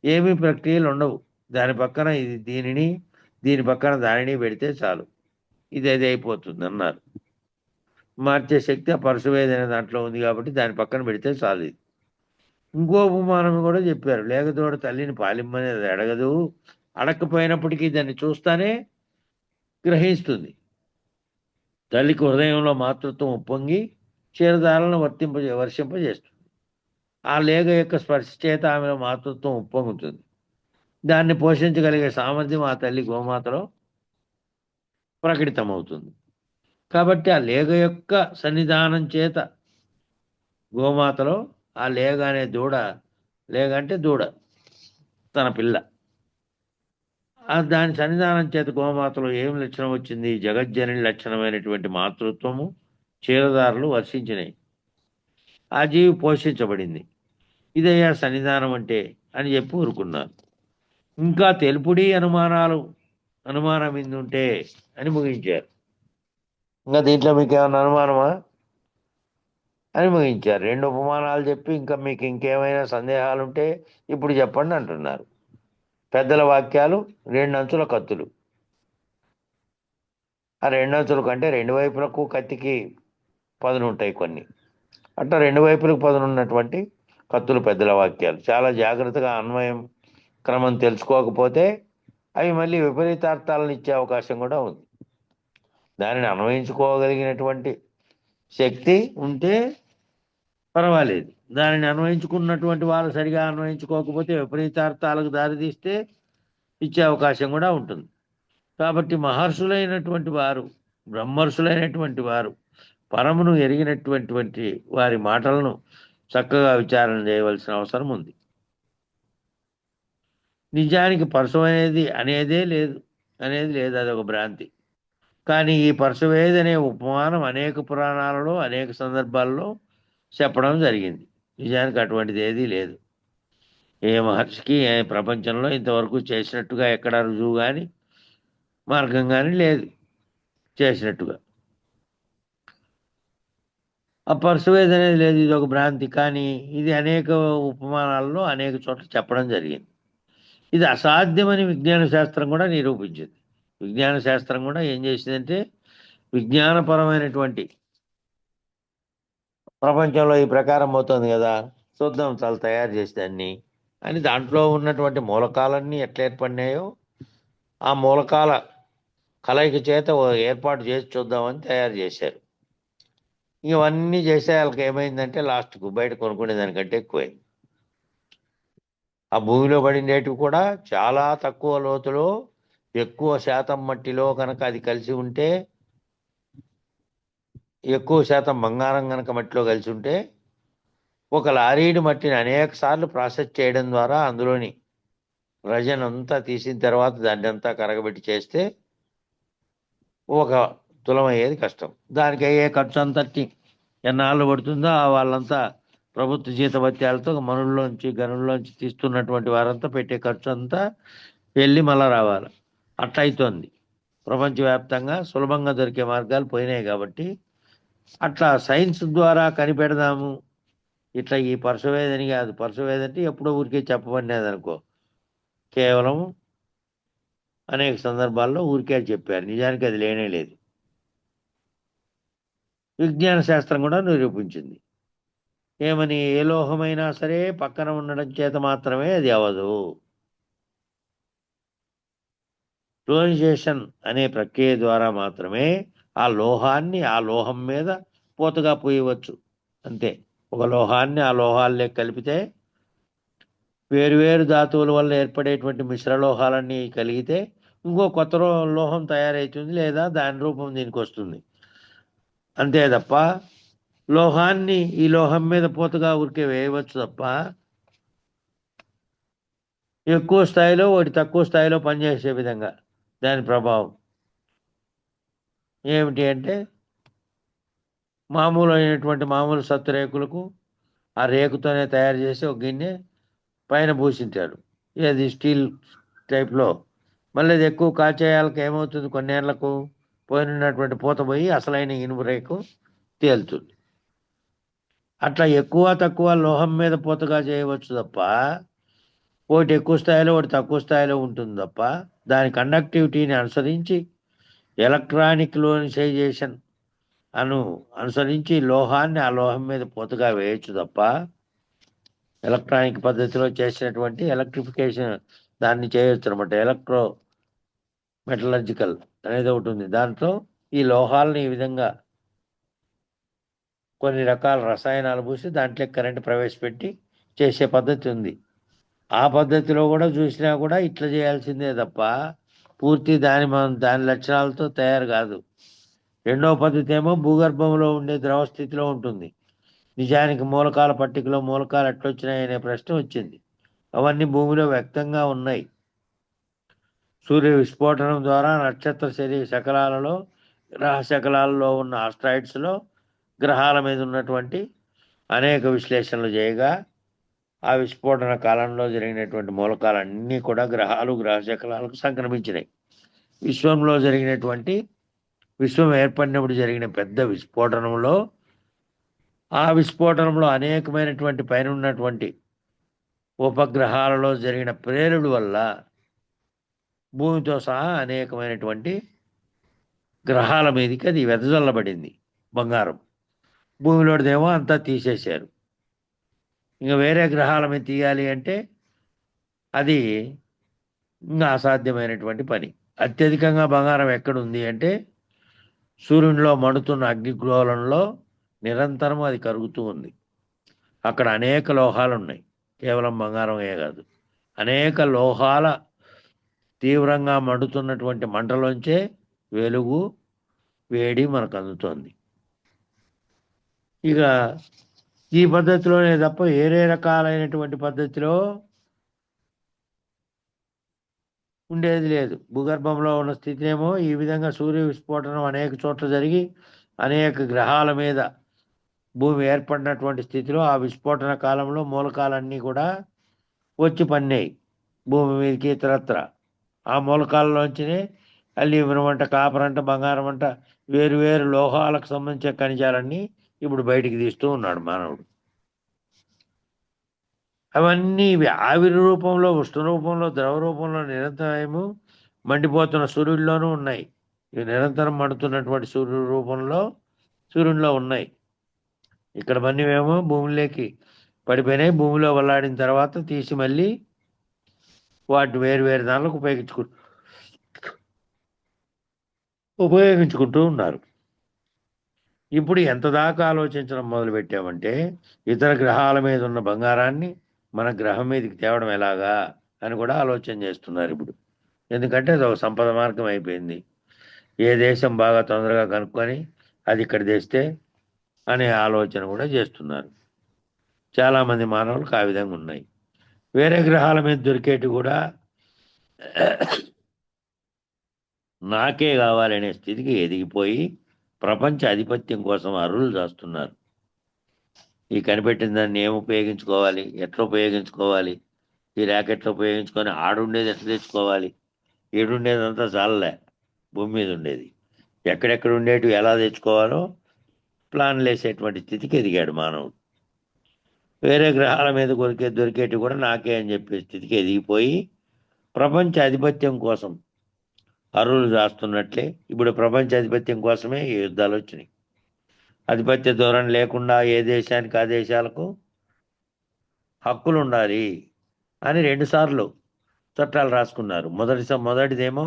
ఏమీ ప్రక్రియలు ఉండవు. దాని పక్కన దీని పక్కన దానిని పెడితే చాలు, ఇది అది అయిపోతుంది అన్నారు. మార్చే శక్తి ఆ పర్సువేద్ అనే దాంట్లో ఉంది కాబట్టి దాని పక్కన పెడితే చాలు. ఇది ఇంకో ఉపమానం కూడా చెప్పారు. లేగదోడ తల్లిని పాలిమ్మని అది అడగదు, అడగకపోయినప్పటికీ దాన్ని చూస్తానే గ్రహిస్తుంది. తల్లికి హృదయంలో మాతృత్వం ఉప్పొంగి క్షీరధారలను వర్షింపజేస్తుంది. ఆ లేగ యొక్క స్పర్శ చేత ఆమెలో మాతృత్వం ఉప్పొంగుతుంది. దాన్ని పోషించగలిగే సామర్థ్యం ఆ తల్లి గోమాతలో ప్రకటితమవుతుంది. కాబట్టి ఆ లేగ యొక్క సన్నిధానం చేత గోమాతలో ఆ లేగ అనే లేగ అంటే దూడ తన పిల్ల, దాని సన్నిధానం చేత గోమాతలో ఏం లక్షణం వచ్చింది? జగజ్జనని లక్షణమైనటువంటి మాతృత్వము క్షీరధారలు వర్షించినాయి. ఆ జీవి పోషించబడింది. ఇదయ్యా సన్నిధానం అంటే అని చెప్పి ఊరుకున్నారు. ఇంకా తెలుపుడి అనుమానం ఇందుంటే అని ముగించారు. ఇంకా దీంట్లో మీకు ఏమైనా అనుమానమా అని ముగించారు. 2 ఉపమానాలు చెప్పి ఇంకా మీకు ఇంకేమైనా సందేహాలుంటే ఇప్పుడు చెప్పండి అంటున్నారు. పెద్దల వాక్యాలు 2 అంచుల కత్తులు. ఆ 2 అంచుల కంటే 2 వైపులకు కత్తికి పదునుంటాయి కొన్ని. అట్లా 2 వైపులకు పదునున్నటువంటి కత్తులు పెద్దల వాక్యాలు. చాలా జాగ్రత్తగా అన్వయం క్రమం తెలుసుకోకపోతే అవి మళ్ళీ విపరీతార్థాలను ఇచ్చే అవకాశం కూడా ఉంది. దానిని అన్వయించుకోగలిగినటువంటి శక్తి ఉంటే పర్వాలేదు. దానిని అన్వయించుకున్నటువంటి వాళ్ళు సరిగా అన్వయించుకోకపోతే విపరీతార్థాలకు దారితీస్తే ఇచ్చే అవకాశం కూడా ఉంటుంది. కాబట్టి మహర్షులైనటువంటి వారు, బ్రహ్మర్షులైనటువంటి వారు, పరమును ఎరిగినటువంటి వారి మాటలను చక్కగా విచారణ చేయవలసిన అవసరం ఉంది. నిజానికి పరశు అనేది లేదు, అదొక భ్రాంతి. కానీ ఈ పరశువేది అనే ఉపమానం అనేక పురాణాలలో అనేక సందర్భాల్లో చెప్పడం జరిగింది. నిజానికి అటువంటిది ఏదీ లేదు. ఏ మహర్షికి ప్రపంచంలో ఇంతవరకు చేసినట్టుగా ఎక్కడ రుజువు కానీ మార్గం కానీ లేదు చేసినట్టుగా. ఆ పరశువేది అనేది లేదు, ఇది ఒక భ్రాంతి. కానీ ఇది అనేక ఉపమానాల్లో అనేక చోట్ల చెప్పడం జరిగింది. ఇది అసాధ్యమని విజ్ఞాన శాస్త్రం కూడా నిరూపించింది. విజ్ఞాన శాస్త్రం కూడా ఏం చేసిందంటే విజ్ఞానపరమైనటువంటి ప్రపంచంలో ఈ ప్రకారం అవుతుంది కదా, చూద్దాం చాలా తయారు చేసేదాన్ని అని దాంట్లో ఉన్నటువంటి మూలకాలన్నీ ఎట్లా ఏర్పడినాయో ఆ మూలకాల కలయిక చేత ఏర్పాటు చేసి చూద్దామని తయారు చేశారు. ఇవన్నీ చేసే వాళ్ళకి ఏమైందంటే లాస్ట్కు బయట కొనుక్కునే దానికంటే ఎక్కువైంది. ఆ భూమిలో పడినటివి కూడా చాలా తక్కువ లోతులో ఎక్కువ శాతం మట్టిలో కనుక అది కలిసి ఉంటే, ఎక్కువ శాతం బంగారం కనుక మట్టిలో కలిసి ఉంటే, ఒక లారీడి మట్టిని అనేక సార్లు ప్రాసెస్ చేయడం ద్వారా అందులోని రజనంతా తీసిన తర్వాత దాన్ని అంతా కరగబెట్టి చేస్తే ఒక తులం అయ్యేది కష్టం. దానికి అయ్యే ఖర్చు అంతటి ఎన్నాళ్ళు పడుతుందో వాళ్ళంతా ప్రభుత్వ జీతభత్యాలతో మనుల్లోంచి గనుల్లోంచి తీస్తున్నటువంటి వారంతా పెట్టే ఖర్చు అంతా వెళ్ళి మళ్ళా రావాలి. అట్లా అవుతోంది. ప్రపంచవ్యాప్తంగా సులభంగా దొరికే మార్గాలు పోయినాయి కాబట్టి అట్లా సైన్స్ ద్వారా కనిపెడదాము. ఇట్లా ఈ పరుసవేదని కాదు, పరుసవేద అంటే ఎప్పుడో ఊరికే చెప్పబడినది అనుకో, కేవలం అనేక సందర్భాల్లో ఊరికే చెప్పారు, నిజానికి అది లేనే లేదు. విజ్ఞాన శాస్త్రం కూడా నిరూపించింది. ఏమని? ఏ లోహమైనా సరే పక్కన ఉండడం చేత మాత్రమే అది అవదు. క్లోనిజేషన్ అనే ప్రక్రియ ద్వారా మాత్రమే ఆ లోహాన్ని ఆ లోహం మీద పూతగా పోయవచ్చు. అంతే. ఒక లోహాన్ని ఆ లోహాలే కలిపితే వేరువేరు ధాతువుల వల్ల ఏర్పడేటువంటి మిశ్రలోహాలన్నీ కలిగితే ఇంకో కొత్త లోహం తయారవుతుంది, లేదా దాని రూపం దీనికి వస్తుంది. అంతే తప్ప లోహాన్ని ఈ లోహం మీద పూతగా ఊరికే వేయవచ్చు తప్ప ఎక్కువ స్థాయిలో ఒకటి తక్కువ స్థాయిలో పనిచేసే విధంగా దాని ప్రభావం ఏమిటి అంటే, మామూలు సత్తు రేకులకు ఆ రేకుతోనే తయారు చేసి ఒక గిన్నె పైన పూసింటాడు, ఇది స్టీల్ టైప్లో. మళ్ళీ అది ఎక్కువ కాచేయాలకు ఏమవుతుంది, కొన్నేళ్లకు పోయినటువంటి పూత పోయి అసలైన ఇనుము రేకు తేలుతుంది. అట్లా ఎక్కువ తక్కువ లోహం మీద పూతగా చేయవచ్చు తప్ప ఒకటి ఎక్కువ స్థాయిలో ఒకటి తక్కువ స్థాయిలో ఉంటుంది తప్ప దాని కండక్టివిటీని అనుసరించి ఎలక్ట్రానిక్ లోనిసైజేషన్ అనుసరించి లోహాన్ని ఆ లోహం మీద పూతగా వేయచ్చు తప్ప ఎలక్ట్రానిక్ పద్ధతిలో చేసినటువంటి ఎలక్ట్రిఫికేషన్ దాన్ని చేయొచ్చు అనమాట. ఎలక్ట్రో మెటలర్జికల్ అనేది ఒకటి ఉంది. దాంట్లో ఈ లోహాలని ఈ విధంగా కొన్ని రకాల రసాయనాలు పూసి దాంట్లో కరెంటు ప్రవేశపెట్టి చేసే పద్ధతి ఉంది. ఆ పద్ధతిలో కూడా చూసినా కూడా ఇట్లా చేయాల్సిందే తప్ప పూర్తి దాని లక్షణాలతో తయారు కాదు. రెండవ పద్ధతి ఏమో భూగర్భంలో ఉండే ద్రవ స్థితిలో ఉంటుంది. నిజానికి మూలకాల పట్టికలో మూలకాలు ఎట్లొచ్చినాయనే ప్రశ్న వచ్చింది. అవన్నీ భూమిలో వ్యక్తంగా ఉన్నాయి. సూర్య విస్ఫోటనం ద్వారా నక్షత్ర శకలాలలో గ్రహ శకలాలలో ఉన్న ఆస్ట్రాయిడ్స్లో గ్రహాల మీద ఉన్నటువంటి అనేక విశ్లేషణలు చేయగా ఆ విస్ఫోటన కాలంలో జరిగినటువంటి మూలకాలన్నీ కూడా గ్రహాలు గ్రహ శకలాలకు సంక్రమించినాయి. విశ్వం ఏర్పడినప్పుడు జరిగిన పెద్ద విస్ఫోటనంలో ఆ విస్ఫోటనంలో అనేకమైనటువంటి పైన ఉన్నటువంటి ఉపగ్రహాలలో జరిగిన ప్రేరుడు వల్ల భూమితో సహా అనేకమైనటువంటి గ్రహాల మీదకి అది వెదజల్లబడింది బంగారం. భూమిలోదేమో అంతా తీసేశారు. ఇంకా వేరే గ్రహాల మీద తీయాలి అంటే అది ఇంకా అసాధ్యమైనటువంటి పని. అత్యధికంగా బంగారం ఎక్కడుంది అంటే సూర్యునిలో మండుతున్న అగ్నిగోళంలో నిరంతరం అది కరుగుతూ ఉంది. అక్కడ అనేక లోహాలు ఉన్నాయి, కేవలం బంగారమే కాదు. అనేక లోహాల తీవ్రంగా మండుతున్నటువంటి మంటలోంచే వెలుగు వేడి మనకు అందుతోంది. ఇక ఈ పద్ధతిలోనే తప్ప వేరే రకాలైనటువంటి పద్ధతిలో ఉండేది లేదు. భూగర్భంలో ఉన్న స్థితినేమో ఈ విధంగా సూర్య విస్ఫోటనం అనేక చోట్ల జరిగి అనేక గ్రహాల మీద భూమి ఏర్పడినటువంటి స్థితిలో ఆ విస్ఫోటన కాలంలో మూలకాలన్నీ కూడా వచ్చి పన్నాయి భూమి మీదకి ఇతరత్ర. ఆ మూలకాలలోంచినే అల్యూమినియం అంట, కాపర్ అంట, బంగారం అంట, వేరు వేరు లోహాలకు సంబంధించిన ఖనిజాలన్నీ ఇప్పుడు బయటికి తీస్తూ ఉన్నాడు మానవుడు. అవన్నీ ఆవిరి రూపంలో, ఉష్ణ రూపంలో, ద్రవ రూపంలో నిరంతరము మండిపోతున్న సూర్యుడిలోనూ ఉన్నాయి. ఇవి నిరంతరం మండుతున్నటువంటి సూర్యుడిలో ఉన్నాయి. ఇక్కడ మన్నివేమో భూమిలోకి పడిపోయినాయి. భూమిలో వల్లాడిన తర్వాత తీసి మళ్ళీ వాటిని వేరు వేరు దానిలకు ఉపయోగించుకుంటూ ఉన్నారు. ఇప్పుడు ఎంత దాకా ఆలోచించడం మొదలుపెట్టామంటే ఇతర గ్రహాల మీద ఉన్న బంగారాన్ని మన గ్రహం మీదకి తేవడం ఎలాగా అని కూడా ఆలోచన చేస్తున్నారు ఇప్పుడు. ఎందుకంటే అది ఒక సంపద మార్గం అయిపోయింది. ఏ దేశం బాగా తొందరగా కనుక్కొని అది ఇక్కడ తెస్తే అనే ఆలోచన కూడా చేస్తున్నారు. చాలామంది మానవులకు ఆ విధంగా ఉన్నాయి. వేరే గ్రహాల మీద దొరికేటి కూడా నాకే కావాలనే స్థితికి ఎదిగిపోయి ప్రపంచ ఆధిపత్యం కోసం అరువులు చేస్తున్నారు. ఈ కనిపెట్టిన దాన్ని ఏం ఉపయోగించుకోవాలి, ఎట్లా ఉపయోగించుకోవాలి, ఈ ర్యాకెట్లు ఉపయోగించుకొని ఆడుండేది ఎట్లా తెచ్చుకోవాలి, ఈడుండేదంతా చాలలే, భూమి మీద ఉండేది ఎక్కడెక్కడ ఉండేటివి ఎలా తెచ్చుకోవాలో ప్లాన్లు వేసేటువంటి స్థితికి ఎదిగాడు మానవుడు. వేరే గ్రహాల మీద దొరికేటివి కూడా నాకే అని చెప్పే స్థితికి ఎదిగిపోయి ప్రపంచ ఆధిపత్యం కోసం అరువులు రాస్తున్నట్లే ఇప్పుడు ప్రపంచ ఆధిపత్యం కోసమే ఈ యుద్ధాలు వచ్చినాయి. ఆధిపత్య ధోరణి లేకుండా ఏ దేశానికి ఆ దేశాలకు హక్కులు ఉండాలి అని 2 సార్లు చట్టాలు రాసుకున్నారు. మొదటిదేమో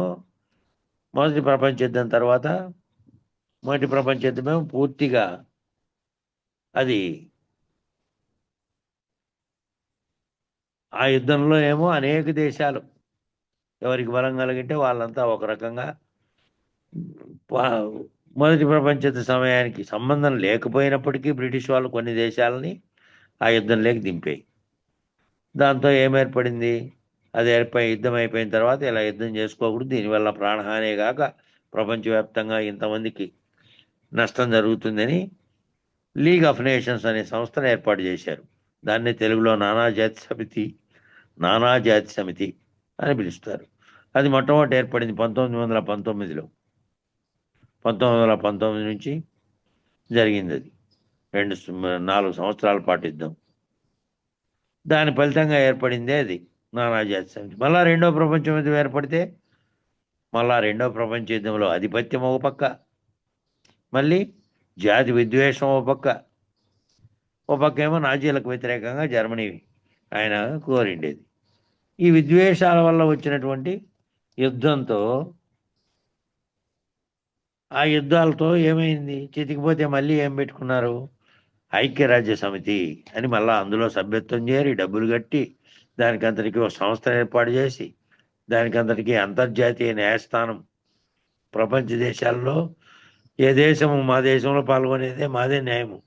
మొదటి ప్రపంచ యుద్ధం తర్వాత మొదటి ప్రపంచ యుద్ధమేమో పూర్తిగా అది ఆ యుద్ధంలో ఏమో అనేక దేశాలు ఎవరికి బలం కలిగింటే వాళ్ళంతా ఒక రకంగా మొదటి ప్రపంచ యుద్ధ సమయానికి సంబంధం లేకపోయినప్పటికీ బ్రిటిష్ వాళ్ళు కొన్ని దేశాలని ఆ యుద్ధంలోకి దింపాయి. దాంతో ఏమేర్పడింది, అది యుద్ధం అయిపోయిన తర్వాత ఇలా యుద్ధం చేసుకోకూడదు, దీనివల్ల ప్రాణహానే కాక ప్రపంచవ్యాప్తంగా ఇంతమందికి నష్టం జరుగుతుందని లీగ్ ఆఫ్ నేషన్స్ అనే సంస్థను ఏర్పాటు చేశారు. దాన్ని తెలుగులో నానాజాతి సమితి అని పిలుస్తారు. అది మొట్టమొదటి ఏర్పడింది 1919లో. 1919 నుంచి జరిగింది. అది 4 సంవత్సరాల పాటు యుద్ధం. దాని ఫలితంగా ఏర్పడిందే అది నానాజాతి సమితి. మళ్ళా రెండో ప్రపంచ యుద్ధం ఏర్పడితే మళ్ళా రెండో ప్రపంచ యుద్ధంలో ఆధిపత్యం ఒక పక్క, మళ్ళీ జాతి విద్వేషం ఒక పక్క ఏమో నాజీలకు వ్యతిరేకంగా జర్మనీ ఆయన కోరిండేది. ఈ విద్వేషాల వల్ల వచ్చినటువంటి యుద్ధంతో ఆ యుద్ధాలతో ఏమైంది, చితికిపోతే మళ్ళీ ఏం పెట్టుకున్నారు, ఐక్యరాజ్య సమితి అని మళ్ళా అందులో సభ్యత్వం చేరి డబ్బులు కట్టి దానికంతటికి ఒక సంస్థను ఏర్పాటు చేసి దానికంతటికి అంతర్జాతీయ న్యాయస్థానం ప్రపంచ దేశాల్లో ఏ దేశము మా దేశంలో పాల్గొనేదే మాదే న్యాయము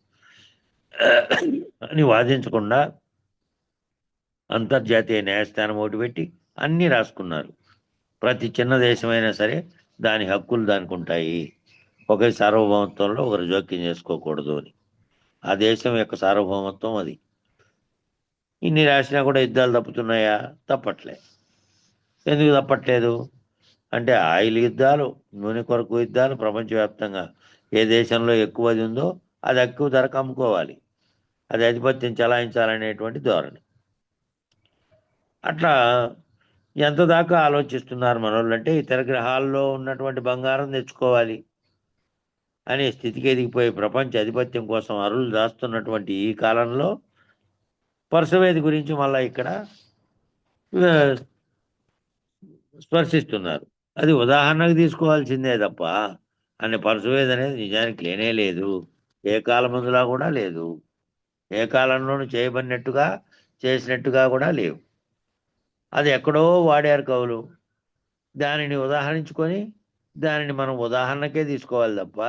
అని వాదించకుండా అంతర్జాతీయ న్యాయస్థానం ఒకటి పెట్టి అన్నీ రాసుకున్నారు. ప్రతి చిన్న దేశమైనా సరే దాని హక్కులు దానికి ఉంటాయి, ఒకరి సార్వభౌమత్వంలో ఒకరు జోక్యం చేసుకోకూడదు అని. ఆ దేశం యొక్క సార్వభౌమత్వం అది. ఇన్ని రాసినా కూడా యుద్ధాలు తప్పుతున్నాయా? తప్పట్లే. ఎందుకు తప్పట్లేదు అంటే ఆయిల్ యుద్ధాలు, నూనె కొరకు యుద్ధాలు ప్రపంచవ్యాప్తంగా ఏ దేశంలో ఎక్కువది ఉందో అది ఎక్కువ ధరకు అమ్ముకోవాలి, అది ఆధిపత్యం చలాయించాలనేటువంటి ధోరణి. అట్లా ఎంత దాకా ఆలోచిస్తున్నారు మనోళ్ళు అంటే ఇతర గ్రహాల్లో ఉన్నటువంటి బంగారం తెచ్చుకోవాలి అనే స్థితికి ఎదిగిపోయి ప్రపంచ ఆధిపత్యం కోసం అరులు దాస్తున్నటువంటి ఈ కాలంలో పరుసవేది గురించి మళ్ళీ ఇక్కడ స్పర్శిస్తున్నారు. అది ఉదాహరణకు తీసుకోవాల్సిందే తప్ప అనే పరుసవేది అనేది నిజానికి లేనే లేదు, ఏ కాలమందులా కూడా లేదు, ఏ కాలంలోనూ చేయబడినట్టుగా చేసినట్టుగా కూడా లేవు. అది ఎక్కడో వాడారు కవులు, దానిని ఉదాహరించుకొని దానిని మనం ఉదాహరణకే తీసుకోవాలి తప్ప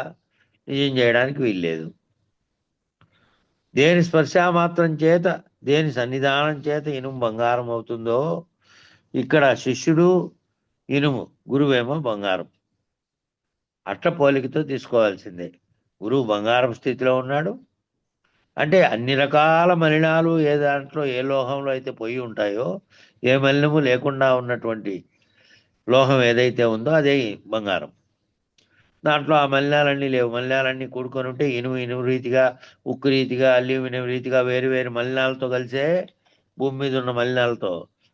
నిజం చేయడానికి వీల్లేదు. దేని స్పర్శ మాత్రం చేత, దేని సన్నిధానం చేత ఇనుము బంగారం అవుతుందో ఇక్కడ శిష్యుడు ఇనుము, గురువేమో బంగారం. అట్ల పోలికతో తీసుకోవాల్సిందే. గురువు బంగారం స్థితిలో ఉన్నాడు అంటే అన్ని రకాల మలినాలు ఏ దాంట్లో ఏ లోహంలో అయితే పోయి ఉంటాయో, ఏ మలినము లేకుండా ఉన్నటువంటి లోహం ఏదైతే ఉందో అదే బంగారం. దాంట్లో ఆ మలినాలన్నీ లేవు. మలినాలన్నీ కూడుకొని ఉంటే ఇనుము రీతిగా, ఉక్కు రీతిగా, అల్యూమినియం రీతిగా వేరు వేరు మలినాలతో కలిసే భూమి మీద ఉన్న మలినాలతో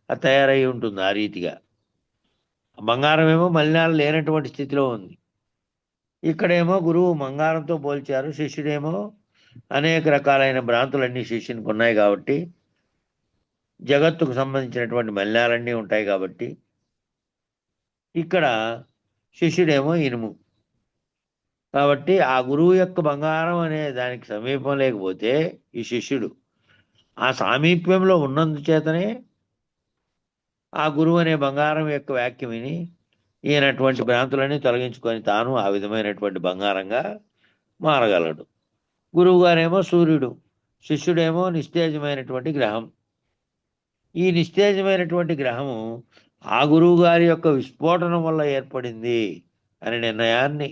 అది తయారై ఉంటుంది. ఆ రీతిగా బంగారం ఏమో మలినాలు లేనటువంటి స్థితిలో ఉంది. ఇక్కడేమో గురువు బంగారంతో పోల్చారు, శిష్యుడేమో అనేక రకాలైన భ్రాంతులన్నీ శిష్యునికి ఉన్నాయి కాబట్టి, జగత్తుకు సంబంధించినటువంటి మలినాలన్నీ ఉంటాయి కాబట్టి ఇక్కడ శిష్యుడేమో ఇనుము. కాబట్టి ఆ గురువు యొక్క బంగారం అనే దానికి సమీపం లేకపోతే ఈ శిష్యుడు ఆ సామీప్యంలో ఉన్నందుచేతనే ఆ గురువు అనే బంగారం యొక్క వాక్యం విని ఈయనటువంటి భ్రాంతులన్నీ తొలగించుకొని తాను ఆ విధమైనటువంటి బంగారంగా మారగలడు. గురువు గారేమో సూర్యుడు, శిష్యుడేమో నిస్తేజమైనటువంటి గ్రహం. ఈ నిస్తేజమైనటువంటి గ్రహము ఆ గురువు గారి యొక్క విస్ఫోటనం వల్ల ఏర్పడింది అనే నిర్ణయాన్ని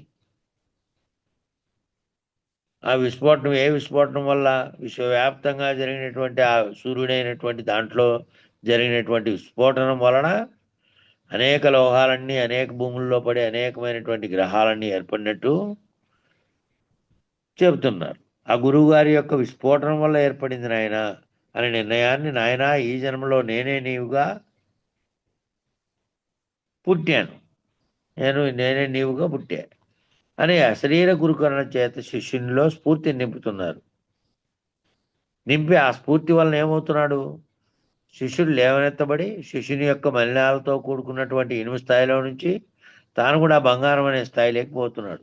ఆ విస్ఫోటనం ఏ విస్ఫోటనం వల్ల? విశ్వవ్యాప్తంగా జరిగినటువంటి ఆ సూర్యుడైనటువంటి దాంట్లో జరిగినటువంటి విస్ఫోటనం వలన అనేక లోహాలన్నీ అనేక భూముల్లో పడి అనేకమైనటువంటి గ్రహాలన్నీ ఏర్పడినట్టు చెబుతున్నారు. ఆ గురువు గారి యొక్క విస్ఫోటనం వల్ల ఏర్పడింది నాయన అనే నిర్ణయాన్ని, నాయన ఈ జన్మలో నేనే నీవుగా పుట్టాను, నేనే నీవుగా పుట్టా అని అశరీర గురుకరణ చేత శిష్యునిలో స్ఫూర్తిని నింపుతున్నారు. నింపి ఆ స్ఫూర్తి వలన ఏమవుతున్నాడు? శిష్యుడు లేవనెత్తబడి శిష్యుని యొక్క మలినాలతో కూడుకున్నటువంటి ఇనుము స్థాయిలో నుంచి తాను కూడా బంగారం అనే స్థాయిలోకి పోతున్నాడు.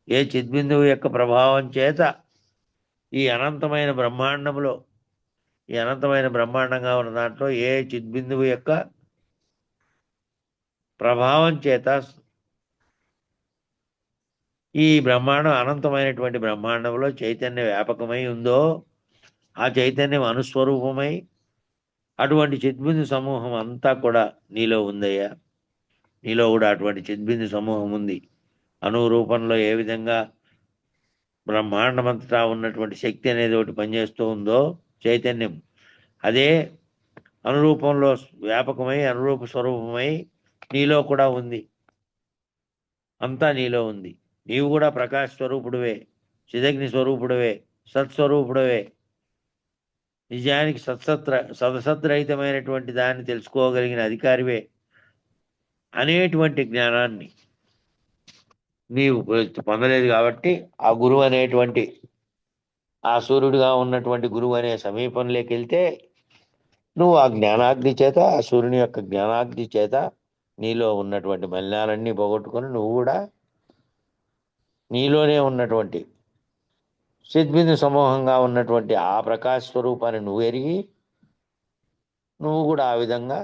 ఏ చిద్బిందువు యొక్క ప్రభావం చేత ఈ అనంతమైన బ్రహ్మాండంలో, ఈ అనంతమైన బ్రహ్మాండంగా ఉన్న దాంట్లో ఏ చిద్బిందువు యొక్క ప్రభావం చేత ఈ బ్రహ్మాండం, అనంతమైనటువంటి బ్రహ్మాండంలో చైతన్య వ్యాపకమై ఉందో, ఆ చైతన్యం అనుస్వరూపమై అటువంటి చిద్బిందు సమూహం అంతా కూడా నీలో ఉందయ్యా. నీలో కూడా అటువంటి చిద్బిందు సమూహం ఉంది. రూపంలో ఏ విధంగా బ్రహ్మాండమంతటా ఉన్నటువంటి శక్తి అనేది ఒకటి పనిచేస్తూ ఉందో చైతన్యం, అదే అనురూపంలో వ్యాపకమై అనురూప స్వరూపమై నీలో కూడా ఉంది. అంతా నీలో ఉంది. నీవు కూడా ప్రకాశ స్వరూపుడువే, చిదగ్ని స్వరూపుడువే, సత్స్వరూపుడువే. నిజానికి సదసద్రహితమైనటువంటి దాన్ని తెలుసుకోగలిగిన అధికారివే అనేటువంటి జ్ఞానాన్ని నీవు పొందలేదు కాబట్టి ఆ గురువు అనేటువంటి, ఆ సూర్యుడిగా ఉన్నటువంటి గురువు అనే సమీపంలోకి వెళ్తే నువ్వు ఆ జ్ఞానాగ్ని చేత, ఆ సూర్యుని యొక్క జ్ఞానాగ్ని చేత నీలో ఉన్నటువంటి మలినాలన్నీ పోగొట్టుకొని నువ్వు కూడా నీలోనే ఉన్నటువంటి చిద్బిందు సమూహంగా ఉన్నటువంటి ఆ ప్రకాశ స్వరూపాన్ని నువ్వు ఎరిగి నువ్వు కూడా ఆ విధంగా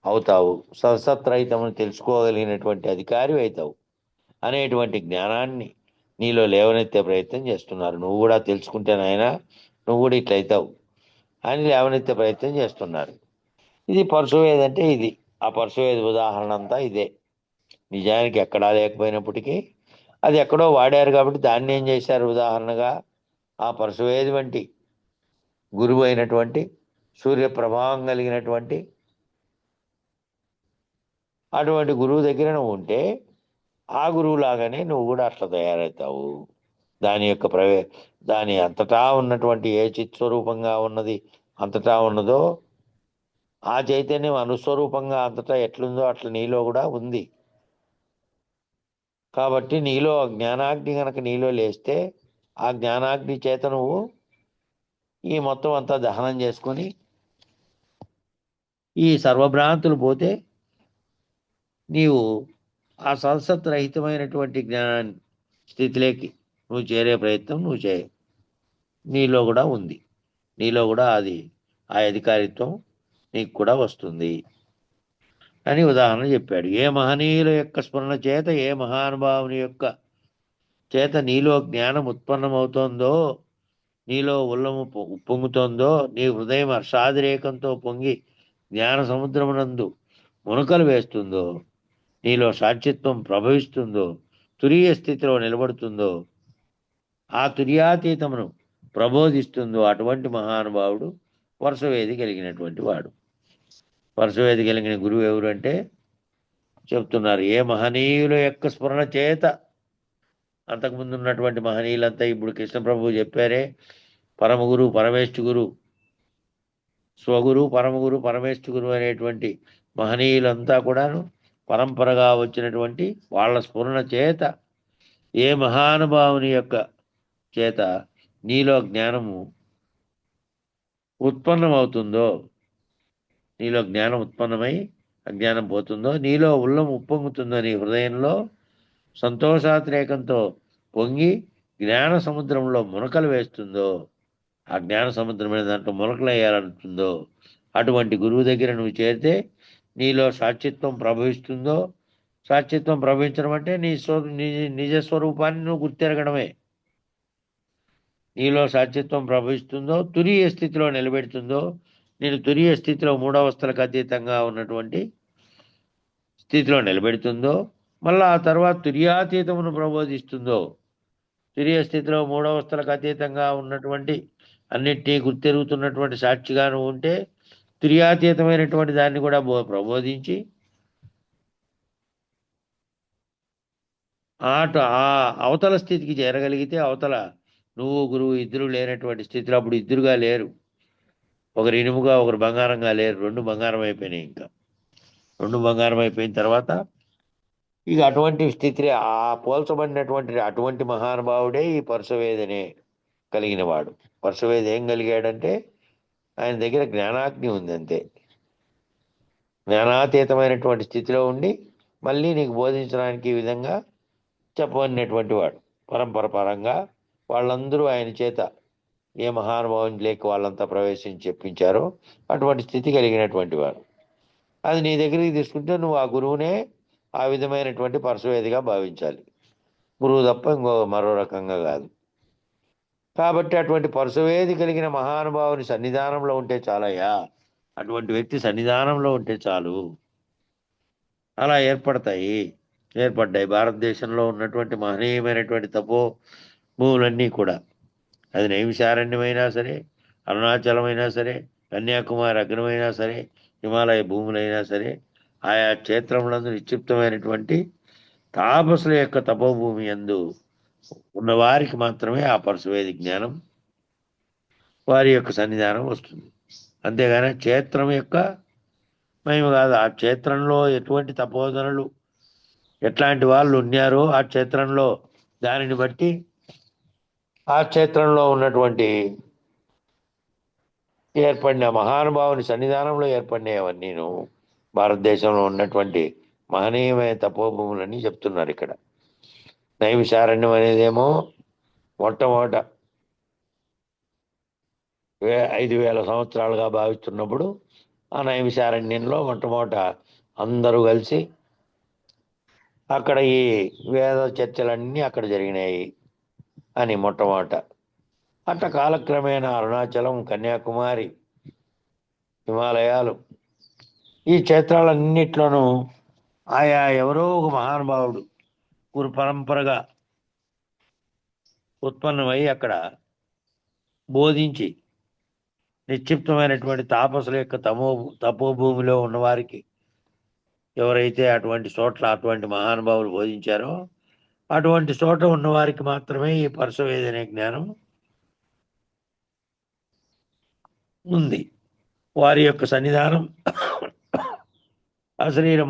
అవుతావు. సత్సత్రహితమును తెలుసుకోగలిగినటువంటి అధికారి అవుతావు అనేటువంటి జ్ఞానాన్ని నీలో లేవనెత్తే ప్రయత్నం చేస్తున్నారు. నువ్వు కూడా తెలుసుకుంటే నాయన నువ్వు కూడా ఇట్లయితావు అని లేవనెత్తే ప్రయత్నం చేస్తున్నారు. ఇది పరశువేది అంటే ఇది. ఆ పరశువేది ఉదాహరణ అంతా ఇదే. నిజానికి ఎక్కడా లేకపోయినప్పటికీ అది ఎక్కడో వాడారు కాబట్టి దాన్ని ఏం చేశారు ఉదాహరణగా? ఆ పరశువేది వంటి గురువు అయినటువంటి, సూర్య ప్రభావం కలిగినటువంటి అటువంటి గురువు దగ్గర నువ్వు ఉంటే ఆ గురువు లాగానే నువ్వు కూడా అట్లా తయారవుతావు. దాని యొక్క దాని అంతటా ఉన్నటువంటి ఏ చిత్స్వరూపంగా ఉన్నది అంతటా ఉన్నదో ఆ చైతన్యం అనుస్వరూపంగా అంతటా ఎట్లుందో అట్లా నీలో కూడా ఉంది. కాబట్టి నీలో జ్ఞానాగ్ని కనుక నీలో లేస్తే ఆ జ్ఞానాగ్ని చేత నువ్వు ఈ మొత్తం అంతా దహనం చేసుకొని ఈ సర్వభ్రాంతులు పోతే నీవు ఆ రహితమైనటువంటి జ్ఞానాన్ని స్థితిలోకి నువ్వు చేరే ప్రయత్నం నువ్వు చేయ. నీలో కూడా ఉంది. నీలో కూడా అది ఆ అధికారిత్వం నీకు కూడా వస్తుంది అని ఉదాహరణ చెప్పాడు. ఏ మహనీయుల యొక్క స్మరణ చేత, ఏ మహానుభావుని యొక్క చేత నీలో జ్ఞానం ఉత్పన్నమవుతోందో, నీలో ఉల్లము ఉప్పొంగుతోందో, నీ హృదయం హర్షాదిరేకంతో పొంగి జ్ఞాన సముద్రమునందు మునకలు వేస్తుందో, నీలో సాక్షిత్వం ప్రభవిస్తుందో, తురీయ స్థితిలో నిలబడుతుందో, ఆ తుర్యాతీతమును ప్రబోధిస్తుందో అటువంటి మహానుభావుడు వర్షవేది కలిగినటువంటి వాడు. వర్షవేది కలిగిన గురువు ఎవరు అంటే చెప్తున్నారు. ఏ మహనీయుల యొక్క స్మరణ చేత, అంతకుముందు ఉన్నటువంటి మహనీయులంతా ఇప్పుడు కృష్ణప్రభువు చెప్పారే, పరమగురు, పరమేష్ఠ గురు, స్వగురు, పరమగురు, పరమేష్ఠ గురు అనేటువంటి మహనీయులంతా కూడాను పరంపరగా వచ్చినటువంటి వాళ్ళ స్ఫురణ చేత, ఏ మహానుభావుని యొక్క చేత నీలో జ్ఞానము ఉత్పన్నమవుతుందో, నీలో జ్ఞానం ఉత్పన్నమై అజ్ఞానం పోతుందో, నీలో ఉల్లం ఉప్పొంగుతుందో, నీ హృదయంలో సంతోషాతిరేకంతో పొంగి జ్ఞాన సముద్రంలో మునకలు వేస్తుందో, ఆ జ్ఞాన సముద్రమైన దాంట్లో మునకలు వేయాలంటుందో, అటువంటి గురువు దగ్గర నువ్వు చేరితే నీలో సాక్షిత్వం ప్రభవిస్తుందో. సాక్షిత్వం ప్రభవించడం అంటే నీ నిజస్వరూపాన్ని నువ్వు గుర్తెరగడమే. నీలో సాక్షిత్వం ప్రభవిస్తుందో, తురీయ స్థితిలో నిలబెడుతుందో, నేను తురీయ స్థితిలో మూడవస్థలకు అతీతంగా ఉన్నటువంటి స్థితిలో నిలబెడుతుందో, మళ్ళా ఆ తర్వాత తుర్యాతీతమును ప్రబోధిస్తుందో, తురియ స్థితిలో మూడవస్థలకు అతీతంగా ఉన్నటువంటి అన్నిటినీ గుర్తెరుగుతున్నటువంటి సాక్షిగా నువ్వు ఉంటే తుర్యాతీతమైనటువంటి దాన్ని కూడా ప్రబోధించి ఆ అవతల స్థితికి చేరగలిగితే అవతల నువ్వు గురువు ఇద్దరు లేనటువంటి స్థితిలో అప్పుడు ఇద్దరుగా లేరు, ఒకరు ఇనుముగా ఒకరు బంగారంగా లేరు, రెండు బంగారం అయిపోయినాయి. ఇంకా రెండు బంగారం అయిపోయిన తర్వాత ఇక అటువంటి స్థితి ఆ పోల్చబడినటువంటి అటువంటి మహానుభావుడే ఈ పరశువేదనే కలిగిన వాడు. పరశువేద ఏం కలిగాడంటే ఆయన దగ్గర జ్ఞానాగ్ని ఉంది అంతే. జ్ఞానాతీతమైనటువంటి స్థితిలో ఉండి మళ్ళీ నీకు బోధించడానికి ఈ విధంగా చెప్పబడినటువంటి వాడు. పరంపర పరంగా వాళ్ళందరూ ఆయన చేత ఏ మహానుభావం లేక వాళ్ళంతా ప్రవేశించి చెప్పించారో అటువంటి స్థితి కలిగినటువంటి వాడు. అది నీ దగ్గరికి తీసుకుంటే నువ్వు ఆ గురువునే ఆ విధమైనటువంటి పరశువేదిగా భావించాలి, గురువు తప్ప మరో రకంగా కాదు. కాబట్టి అటువంటి పరశువేది కలిగిన మహానుభావుని సన్నిధానంలో ఉంటే చాలయ్యా, అటువంటి వ్యక్తి సన్నిధానంలో ఉంటే చాలు. అలా ఏర్పడ్డాయి భారతదేశంలో ఉన్నటువంటి మహనీయమైనటువంటి తపో భూములన్నీ కూడా. అది నైమిషారణ్యమైనా సరే, అరుణాచలమైనా సరే, కన్యాకుమారి అగ్నమైనా సరే, హిమాలయ భూములైనా సరే, ఆయా క్షేత్రములందు నిక్షిప్తమైనటువంటి తాపసుల యొక్క తపోభూమి యందు ఉన్నవారికి మాత్రమే ఆ పరశువేది జ్ఞానం, వారి యొక్క సన్నిధానం వస్తుంది. అంతేగాని క్షేత్రం యొక్క మేము కాదు. ఆ క్షేత్రంలో ఎటువంటి తపోధనలు ఎట్లాంటి వాళ్ళు ఉన్నారో ఆ క్షేత్రంలో దానిని బట్టి ఆ క్షేత్రంలో ఉన్నటువంటి ఏర్పడిన మహానుభావుని సన్నిధానంలో ఏర్పడినవన్నీను భారతదేశంలో ఉన్నటువంటి మహనీయమైన తపోభూములని చెప్తున్నారు ఇక్కడ. నైమిషారణ్యం అనేదేమో మొట్టమొదట 5,000 సంవత్సరాలుగా భావిస్తున్నప్పుడు ఆ నైమిషారణ్యంలో మొట్టమొదట అందరూ కలిసి అక్కడ ఈ వేద చర్చలన్నీ అక్కడ జరిగినాయి అని మొట్టమొదట. అట్లా కాలక్రమేణా అరుణాచలం, కన్యాకుమారి, హిమాలయాలు ఈ క్షేత్రాలన్నిట్లోనూ ఆయా ఎవరో ఒక మహానుభావుడు గురు పరంపరగా ఉత్పన్నమై అక్కడ బోధించి నిక్షిప్తమైనటువంటి తాపసుల యొక్క తపోభూమిలో ఉన్నవారికి ఎవరైతే అటువంటి చోట్ల అటువంటి మహానుభావులు బోధించారో అటువంటి చోట ఉన్నవారికి మాత్రమే ఈ పరశువేద అనే జ్ఞానం ఉంది. వారి యొక్క సన్నిధానం అశరీర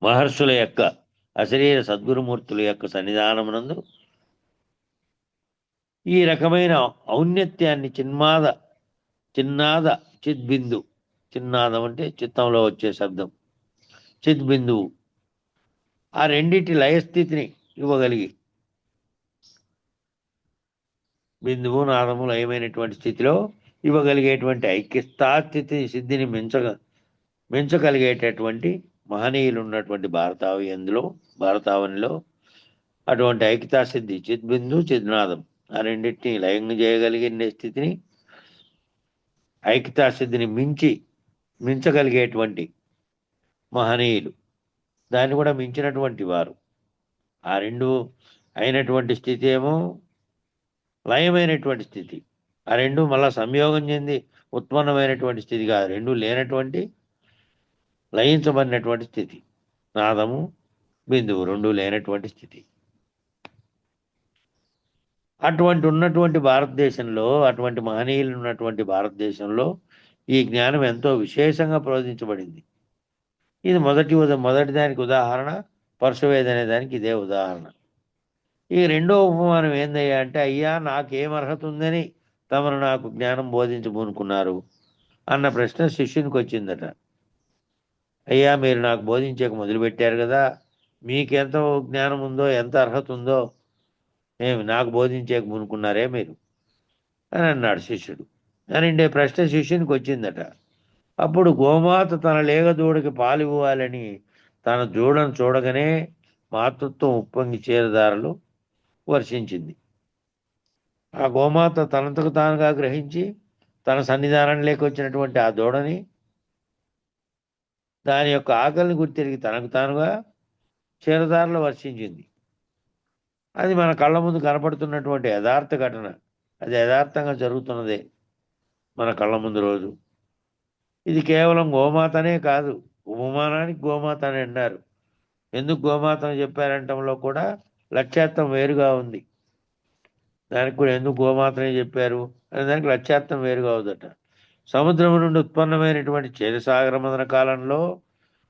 మహర్షుల యొక్క అశరీర సద్గురుమూర్తుల యొక్క సన్నిధానమునందు ఈ రకమైన ఔన్నత్యాన్ని చిన్నాద చిద్బిందు, చిన్నాదం అంటే చిత్తంలో వచ్చే శబ్దం, చిద్బిందువు ఆ రెండింటి లయస్థితిని ఇవ్వగలిగి బిందువు నాదము లయమైనటువంటి స్థితిలో ఇవ్వగలిగేటువంటి ఐక్యస్థాస్థితి సిద్ధిని మించగలిగేటటువంటి మహనీయులు ఉన్నటువంటి భారతావనిలో అటువంటి ఐక్యతా సిద్ధి చిద్బిందు చిద్నాదం ఆ రెండింటిని లయం చేయగలిగే స్థితిని ఐక్యతా సిద్ధిని మించగలిగేటువంటి మహనీయులు, దాన్ని కూడా మించినటువంటి వారు. ఆ రెండు అయినటువంటి స్థితి ఏమో లయమైనటువంటి స్థితి, ఆ రెండు మళ్ళా సంయోగం చెంది ఉత్పన్నమైనటువంటి స్థితి కాదు, రెండు లేనటువంటి లయించబడినటువంటి స్థితి. నాదము బిందువు రెండు లేనటువంటి స్థితి. ఉన్నటువంటి భారతదేశంలో, అటువంటి మహనీయులు ఉన్నటువంటి భారతదేశంలో ఈ జ్ఞానం ఎంతో విశేషంగా ప్రబోధించబడింది. ఇది మొదటి దానికి ఉదాహరణ పరశువేద అనే దానికి ఇదే ఉదాహరణ. ఈ రెండో ఉపమానం ఏందయ్యా అంటే, అయ్యా నాకేం అర్హత ఉందని తమరు నాకు జ్ఞానం బోధించబోనుకున్నారు అన్న ప్రశ్న శిష్యునికి వచ్చిందట. అయ్యా మీరు నాకు బోధించక మొదలుపెట్టారు కదా, మీకెంత జ్ఞానం ఉందో ఎంత అర్హత ఉందో నాకు బోధించక మునుకున్నారే మీరు అని అన్నాడు శిష్యుడు. అని ప్రశ్న శిష్యునికి వచ్చిందట. అప్పుడు గోమాత తన లేగ దూడకి పాలివ్వాలని తన దూడను చూడగానే మాతృత్వం ఉప్పొంగి చీరదారులు వర్షించింది. ఆ గోమాత తనంతకు తానుగా గ్రహించి తన సన్నిధానం లేకొచ్చినటువంటి ఆ దూడని దాని యొక్క ఆకలిని గుర్తిరిగి తనకు తానుగా క్షీరధారలు వర్షించింది. అది మన కళ్ళ ముందు కనపడుతున్నటువంటి యథార్థ ఘటన. అది యథార్థంగా జరుగుతున్నదే మన కళ్ళ ముందు రోజు. ఇది కేవలం గోమాతనే కాదు, ఉపమానానికి గోమాత అని అన్నారు. ఎందుకు గోమాత అని చెప్పారంటంలో కూడా లక్ష్యార్థం వేరుగా ఉంది. దానికి కూడా ఎందుకు గోమాతనే చెప్పారు అనే దానికి లక్ష్యార్థం వేరుగా ఉందట. సముద్రం నుండి ఉత్పన్నమైనటువంటి క్షీరసాగర మదన కాలంలో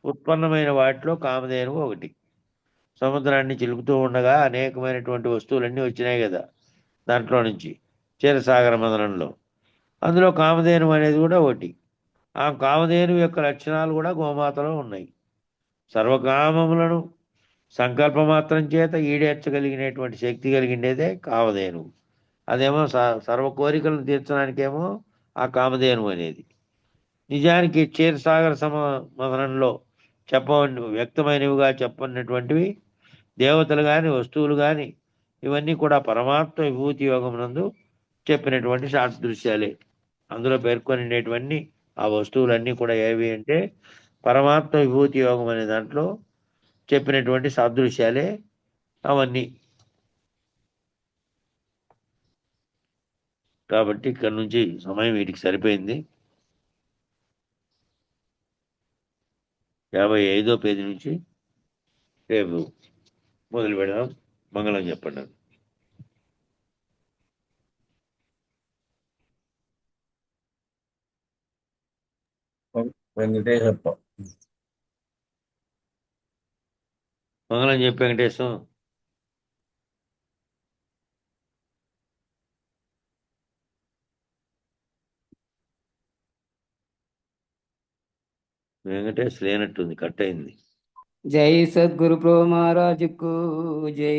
ఉత్పన్నమైన వాటిలో కామధేనువు ఒకటి. సముద్రాన్ని చిలుకుతూ ఉండగా అనేకమైనటువంటి వస్తువులన్నీ వచ్చినాయి కదా దాంట్లో నుంచి క్షీరసాగర మదనంలో. అందులో కామధేనువు అనేది కూడా ఒకటి. ఆ కామధేనువు యొక్క లక్షణాలు కూడా గోమాతలో ఉన్నాయి. సర్వకామములను సంకల్పమాత్రం చేత ఈడేర్చగలిగినటువంటి శక్తి కలిగిండేదే కామధేనువు. అదేమో సర్వ కోరికలను తీర్చడానికేమో ఆ కామధేనువు అనేది. నిజానికి క్షీరసాగర మదనంలో వ్యక్తమైనవిగా చెప్పన్నటువంటివి దేవతలు కానీ వస్తువులు కానీ ఇవన్నీ కూడా పరమాత్మ విభూతి యోగమునందు చెప్పినటువంటి సాదృశ్యాలే. అందులో పేర్కొనేటువంటి ఆ వస్తువులన్నీ కూడా ఏవి అంటే పరమాత్మ విభూతి యోగం అనే దాంట్లో చెప్పినటువంటి సాదృశ్యాలే అవన్నీ. కాబట్టి ఇక్కడ నుంచి సమయం వీటికి సరిపోయింది. 55వ పేజీ నుంచి రేపు మొదలు పెడదాం. మంగళం చెప్పండి. వెంకటేశప్ప. మంగళం చెప్పి వెంకటేశం. వెంకటేష్ లేనట్టుంది, కట్ అయింది. జై సద్గురు ప్రో మహారాజుకు జై.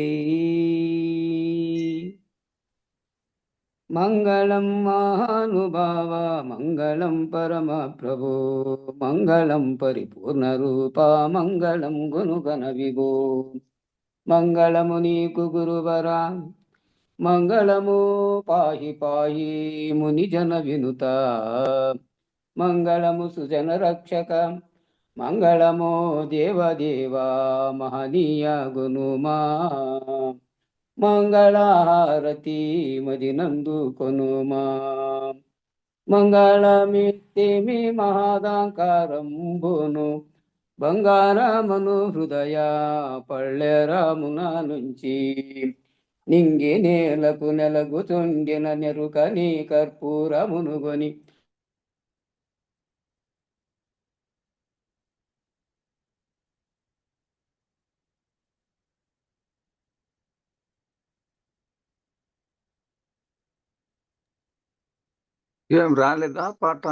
మంగళం మహానుభావ మంగళం పరమ ప్రభో మంగళం పరిపూర్ణ రూప మంగళం గుణగణ విభో. మంగళము నీకు గురువరా మంగళము పాహి పాహి ముని జన వినుత. మంగళము సుజన రక్షక మంగళమో దేవదేవా మహనీయ గునుమా. మంగళహారతి మదినందు కొనుమా. మంగళమిత్తిమి మహాదాంకారంబును బంగారమను హృదయ పళ్ళెరామున నుంచి. నింగి నేలకు నెలగుతుండిన నెరుకని కర్పూరమునుగొని ఏం రాలేదా పాట?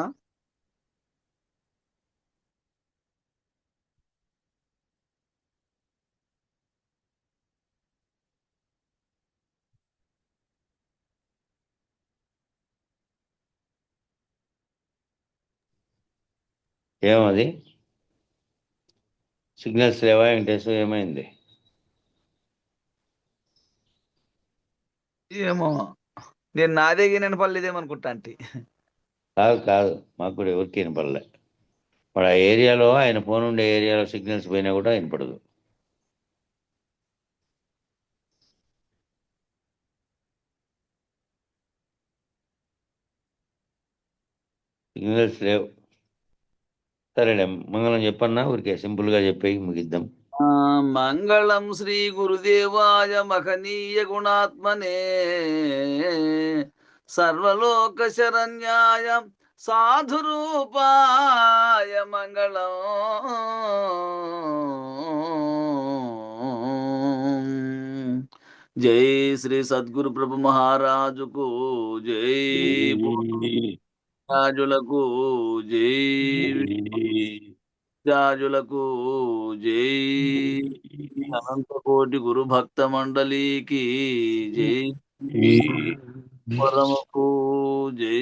ఏమది సిగ్నల్స్ లేవా వెంకటేశ్వర? ఏమైంది? ఏమో నేను నాదే వినపడలేదేమనుకుంటా అంటే. కాదు కాదు, మాకు కూడా ఎవరికి వినపడలే. వాడు ఆ ఏరియాలో, ఆయన ఫోన్ ఉండే ఏరియాలో సిగ్నల్స్ పోయినా కూడా వినపడదు. సిగ్నల్స్ లేవు. సరేలే, మంగళం చెప్పన్నా, ఊరికే సింపుల్గా చెప్పి ముగిద్దాం. మంగళం శ్రీ గురుదేవాయ మహనీయ గుణాత్మనే సర్వలోక శరణ్యాయ సాధురూపాయ మంగళం. జై శ్రీ సద్గురు ప్రభు మహారాజుకు జై. రాజులకు జై. రాజులకు జై. అనంతకోటి గురు భక్త మండలికి జై. పరమకు జై.